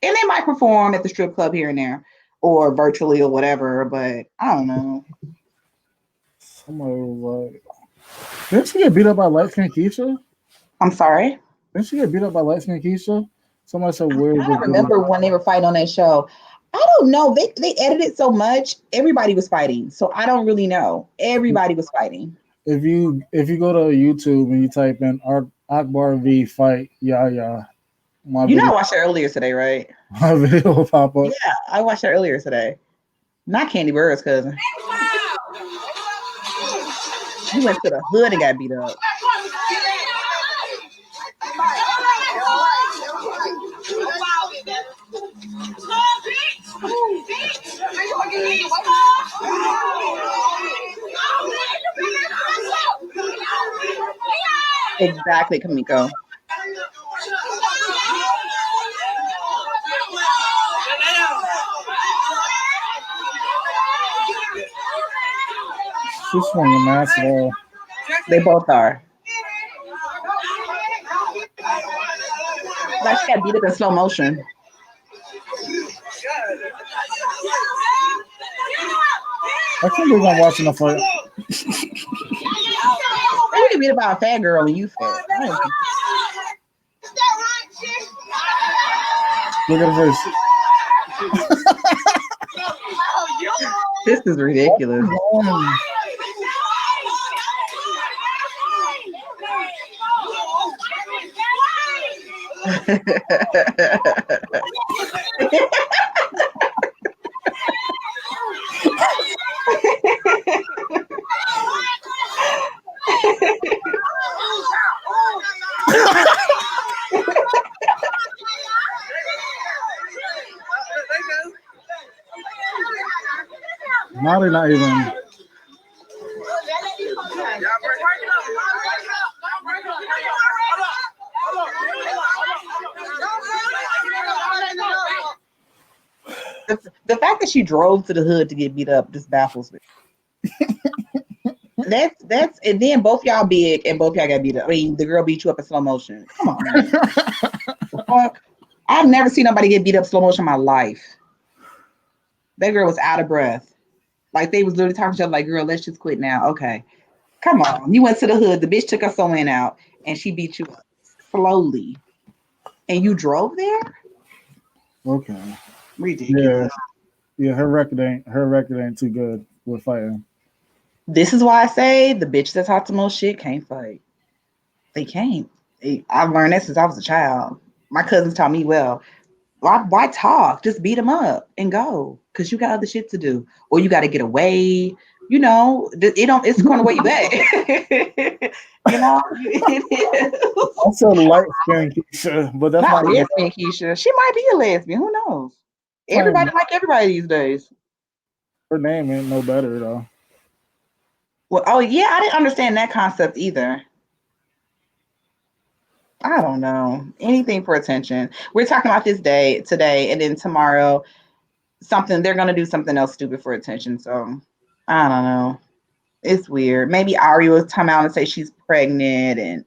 [SPEAKER 9] And they might perform at the strip club here and there or virtually or whatever, but I don't know.
[SPEAKER 1] Somebody was like, didn't she get beat up by light skin Keisha?
[SPEAKER 9] I'm sorry?
[SPEAKER 1] Didn't she get beat up by light skin Keisha? Somebody said, where
[SPEAKER 9] I don't remember when they were fighting on that show. I don't know. They edited so much. Everybody was fighting, so I don't really know. Everybody was fighting.
[SPEAKER 1] If you go to YouTube and you type in Akbar v fight Yaya, my
[SPEAKER 9] You know, I
[SPEAKER 1] video,
[SPEAKER 9] watched that earlier today, right?
[SPEAKER 1] my video will pop up.
[SPEAKER 9] Yeah, I watched that earlier today. Not Candy Bird's cousin. You went to the hood and got beat up. Exactly, Kamiko.
[SPEAKER 1] She's swinging massive.
[SPEAKER 9] They both are. Like she got beat up in slow motion.
[SPEAKER 1] I can't believe I'm watching the fight.
[SPEAKER 9] You get beat up by a fat girl and you fat.
[SPEAKER 1] Look at her face.
[SPEAKER 9] This is ridiculous.
[SPEAKER 1] Now they're not even.
[SPEAKER 9] The fact that she drove to the hood to get beat up just baffles me. That's and then both y'all big and both y'all got beat up. I mean, the girl beat you up in slow motion. Come on, man. The fuck? I've never seen nobody get beat up slow motion in my life. That girl was out of breath. Like they was literally talking to her like, girl, let's just quit now. Okay. Come on. You went to the hood. The bitch took her sewing out and she beat you up slowly. And you drove there?
[SPEAKER 1] Okay.
[SPEAKER 9] Ridiculous.
[SPEAKER 1] Yeah, her record ain't too good with fighting.
[SPEAKER 9] This is why I say the bitch that talk the most shit can't fight. They can't. I've learned that since I was a child. My cousins taught me well. Why talk? Just beat them up and go. Because you got other shit to do. Or you got to get away. You know, it's going to weigh you back. You know?
[SPEAKER 1] I said light skin Keisha, but that's
[SPEAKER 9] not
[SPEAKER 1] not
[SPEAKER 9] lesbian Keisha. She might be a lesbian. Who knows? Everybody like everybody these days.
[SPEAKER 1] Her name ain't no better though.
[SPEAKER 9] Well, oh yeah, I didn't understand that concept either. I don't know. Anything for attention. We're talking about this day today, and then tomorrow, they're gonna do something else stupid for attention. So I don't know. It's weird. Maybe Ari will come out and say she's pregnant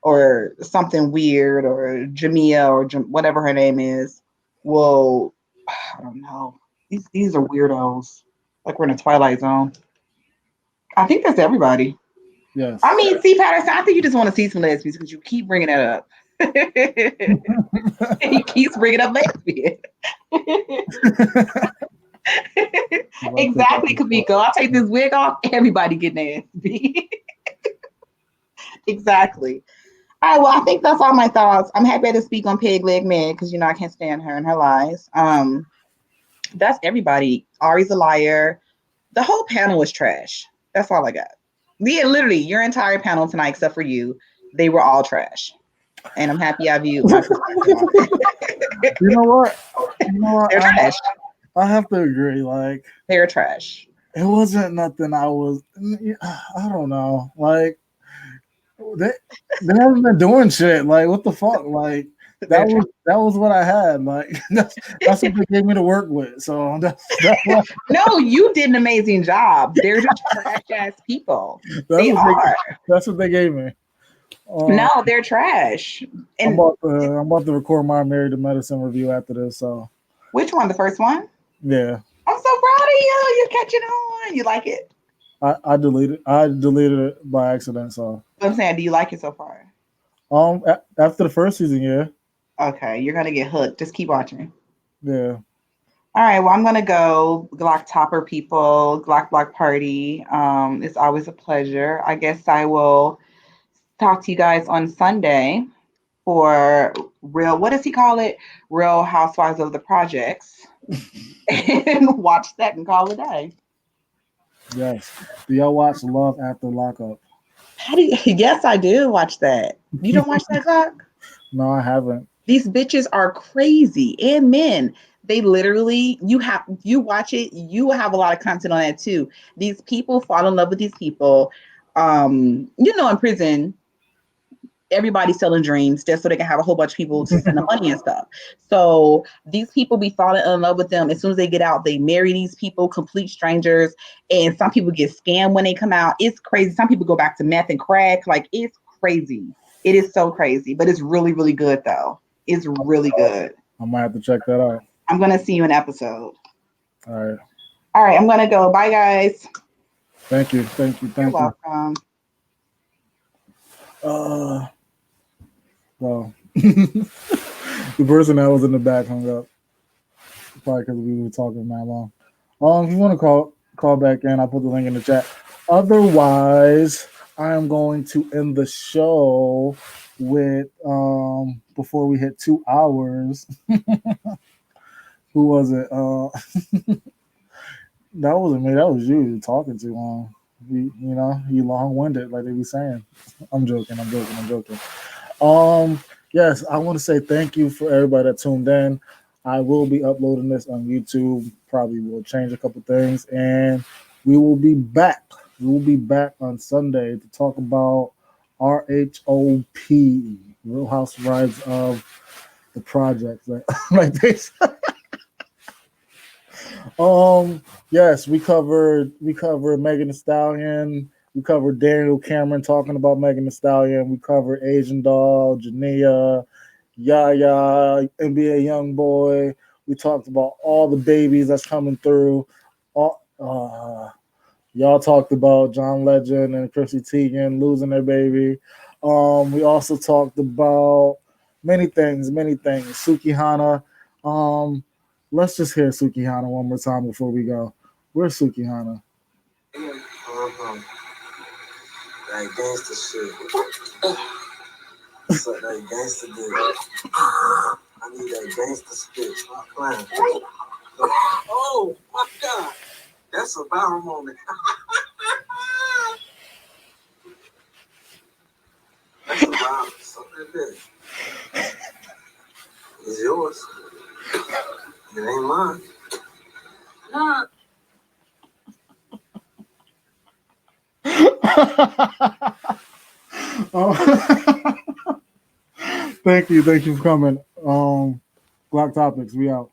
[SPEAKER 9] or something weird, or Jamia or whatever her name is. Well, I don't know. These are weirdos. Like we're in a Twilight Zone. I think that's everybody.
[SPEAKER 1] Yes.
[SPEAKER 9] I mean, C. Patterson, I think you just want to see some lesbians because you keep bringing that up. He keeps bringing up lesbian. Exactly, Kamiko. I'll take this wig off. Everybody get nasty. Exactly. All right, well, I think that's all my thoughts. I'm happy to speak on Peg Leg Meg because, I can't stand her and her lies. That's everybody. Ari's a liar. The whole panel was trash. That's all I got. Literally, your entire panel tonight, except for you, they were all trash. And I'm happy I viewed my perspective on it.
[SPEAKER 1] You know what?
[SPEAKER 9] They're trash.
[SPEAKER 1] I have to agree. Like,
[SPEAKER 9] they're trash.
[SPEAKER 1] It wasn't nothing I don't know. Like, they haven't been doing shit. Like, what the fuck? Like, that was what I had. Like, that's what they gave me to work with. So that's what
[SPEAKER 9] no, you did an amazing job. They're just trash ass people.
[SPEAKER 1] That's what they gave me.
[SPEAKER 9] No, they're trash. And
[SPEAKER 1] I'm about to record my Married to Medicine review after this. So,
[SPEAKER 9] which one? The first one?
[SPEAKER 1] Yeah.
[SPEAKER 9] I'm so proud of you. You're catching on. You like it?
[SPEAKER 1] I deleted it by accident. So
[SPEAKER 9] I'm saying, do you like it so far?
[SPEAKER 1] After the first season, yeah.
[SPEAKER 9] Okay, you're gonna get hooked. Just keep watching.
[SPEAKER 1] Yeah.
[SPEAKER 9] All right, well, I'm gonna go Glock Topper people, Glock Block Party. It's always a pleasure. I guess I will talk to you guys on Sunday for real, what does he call it? Real Housewives of the Projects. And watch that and call it a day.
[SPEAKER 1] Yes. Do y'all watch Love After Lockup?
[SPEAKER 9] Yes, I do watch that. You don't watch that, Glock?
[SPEAKER 1] No, I haven't.
[SPEAKER 9] These bitches are crazy, and men. They literally, you watch it, you will have a lot of content on that too. These people fall in love with these people. In prison, everybody's selling dreams just so they can have a whole bunch of people to spend the money and stuff. So these people be falling in love with them. As soon as they get out, they marry these people, complete strangers. And some people get scammed when they come out. It's crazy. Some people go back to meth and crack. Like, it's crazy. It is so crazy, but it's really, really good though. It's really good.
[SPEAKER 1] I might have to check that out.
[SPEAKER 9] I'm going to see you in episode.
[SPEAKER 1] All right.
[SPEAKER 9] All right. I'm going to go. Bye, guys.
[SPEAKER 1] Thank you.
[SPEAKER 9] You're welcome.
[SPEAKER 1] Well, the person that was in the back hung up. Probably because we were talking that long. If you want to call back in, I'll put the link in the chat. Otherwise, I am going to end the show with before we hit 2 hours. Who was it? That wasn't me. That was you talking too long. You long-winded, like they be saying. I'm joking. Yes, I want to say thank you for everybody that tuned in. I will be uploading this on YouTube. Probably will change a couple things, and we will be back. We will be back on Sunday to talk about RHOP, Real Housewives of the Projects, like they said. Yes, we covered Megan Thee Stallion. We covered Daniel Cameron talking about Megan Thee Stallion. We covered Asian Doll, Jania, Yaya, NBA Youngboy. We talked about all the babies that's coming through. Y'all talked about John Legend and Chrissy Teigen losing their baby. We also talked about many things. Sukihana. Let's just hear Sukihana one more time before we go. Where's Sukihana?
[SPEAKER 11] That gangster shit. It's like that gangster dude. I need that gangster spit. Stop playing. Oh my God. That's a viral moment. That's a viral something big. It's yours. It ain't mine. Nah.
[SPEAKER 1] Thank you for coming. GlockTopickz, we out.